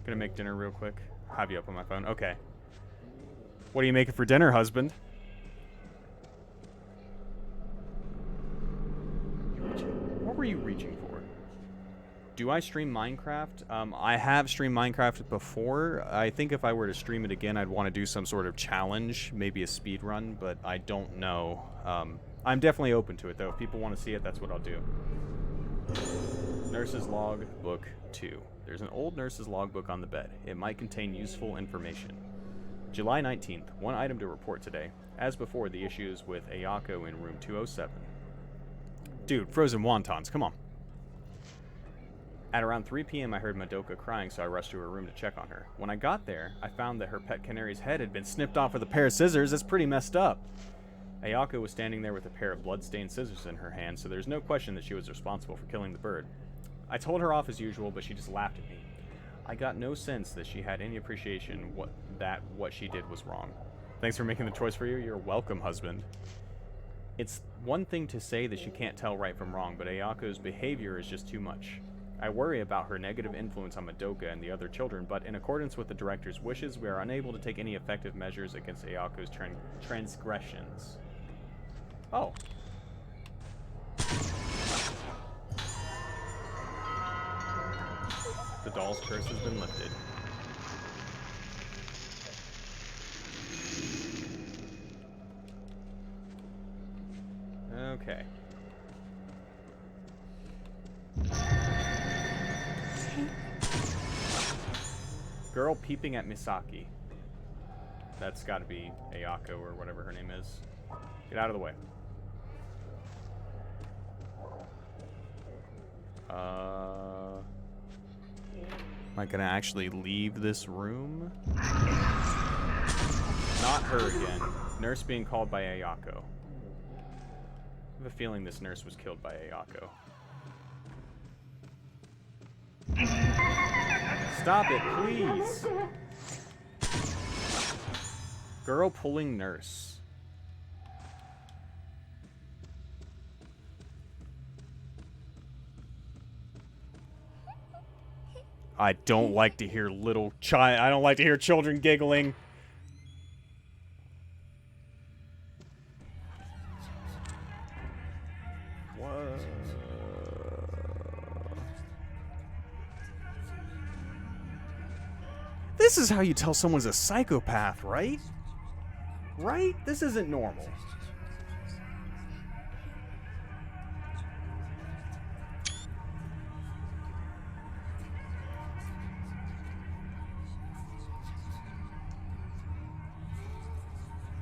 Gonna make dinner real quick. Have you up on my phone? Okay. What are you making for dinner, husband? What were you reaching for? Do I stream Minecraft? I have streamed Minecraft before. I think if I were to stream it again, I'd want to do some sort of challenge, maybe a speed run, but I don't know. I'm definitely open to it, though. If people want to see it, that's what I'll do. Nurse's Log, Book 2. There's an old nurse's logbook on the bed. It might contain useful information. July 19th. One item to report today. As before, the issues with Ayako in room 207. Dude, frozen wontons, come on. At around 3 p.m. I heard Madoka crying, so I rushed to her room to check on her. When I got there, I found that her pet canary's head had been snipped off with a pair of scissors. That's pretty messed up. Ayako was standing there with a pair of blood-stained scissors in her hand, so there's no question that she was responsible for killing the bird. I told her off as usual, but she just laughed at me. I got no sense that she had any appreciation what she did was wrong. Thanks for making the choice for you. You're welcome, husband. It's one thing to say that she can't tell right from wrong, but Ayako's behavior is just too much. I worry about her negative influence on Madoka and the other children, but in accordance with the director's wishes, we are unable to take any effective measures against Ayako's transgressions. Oh. The doll's curse has been lifted. Okay. Girl peeping at Misaki. That's got to be Ayako or whatever her name is. Get out of the way. Am I gonna actually leave this room? Not her again. Nurse being called by Ayako. I have a feeling this nurse was killed by Ayako. Stop it, please! Girl pulling nurse. I don't like to hear I don't like to hear children giggling. What? This is how you tell someone's a psychopath, right? Right? This isn't normal.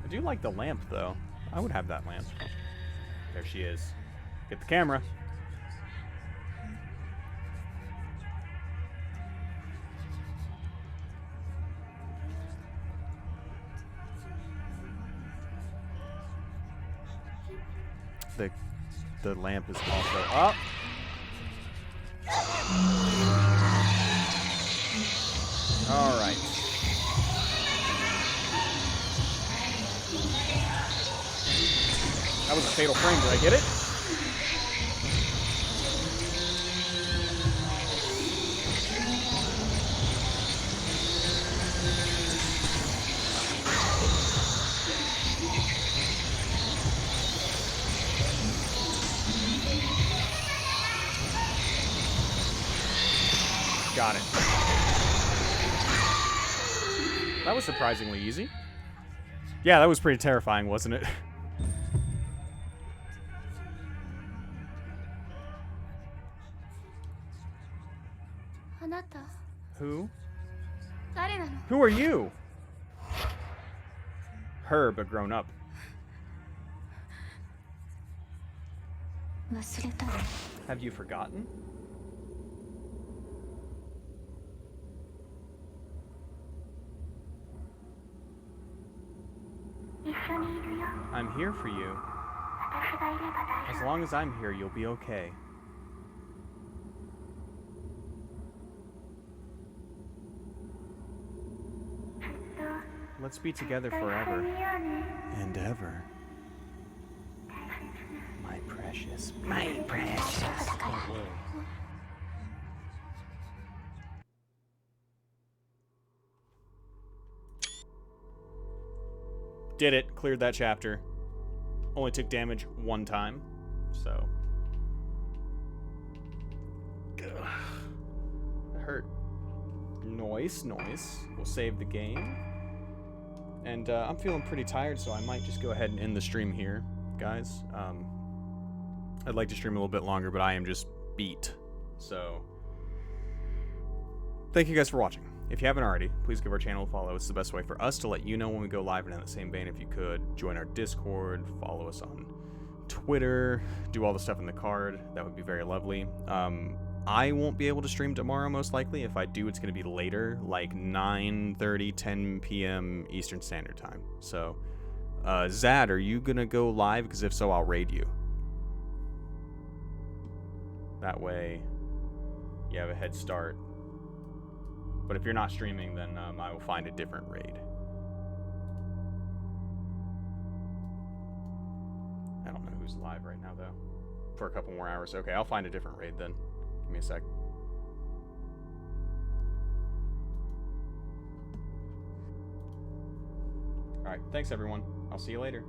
I do like the lamp, though. I would have that lamp. There she is. Get the camera. The lamp is also up. All right. That was a fatal frame. Did I get it? Got it. That was surprisingly easy. Yeah, that was pretty terrifying, wasn't it? Who? Who are you? Her, but grown up. Have you forgotten? I'm here for you. As long as I'm here, you'll be okay. Let's be together forever. And ever. My precious. My precious. Did it. Cleared that chapter. Only took damage one time. So. That hurt. Noise. We'll save the game. And I'm feeling pretty tired, so I might just go ahead and end the stream here, guys. I'd like to stream a little bit longer, but I am just beat. So, thank you guys for watching. If you haven't already, please give our channel a follow. It's the best way for us to let you know when we go live. And in the same vein, if you could, join our Discord, follow us on Twitter, do all the stuff in the card. That would be very lovely. I won't be able to stream tomorrow, most likely. If I do, it's going to be later, like 9:30, 10 p.m. Eastern Standard Time. So, Zad, are you going to go live? Because if so, I'll raid you. That way, you have a head start. But if you're not streaming, then I will find a different raid. I don't know who's live right now, though. For a couple more hours. Okay, I'll find a different raid then. Give me a sec. Alright, thanks everyone. I'll see you later.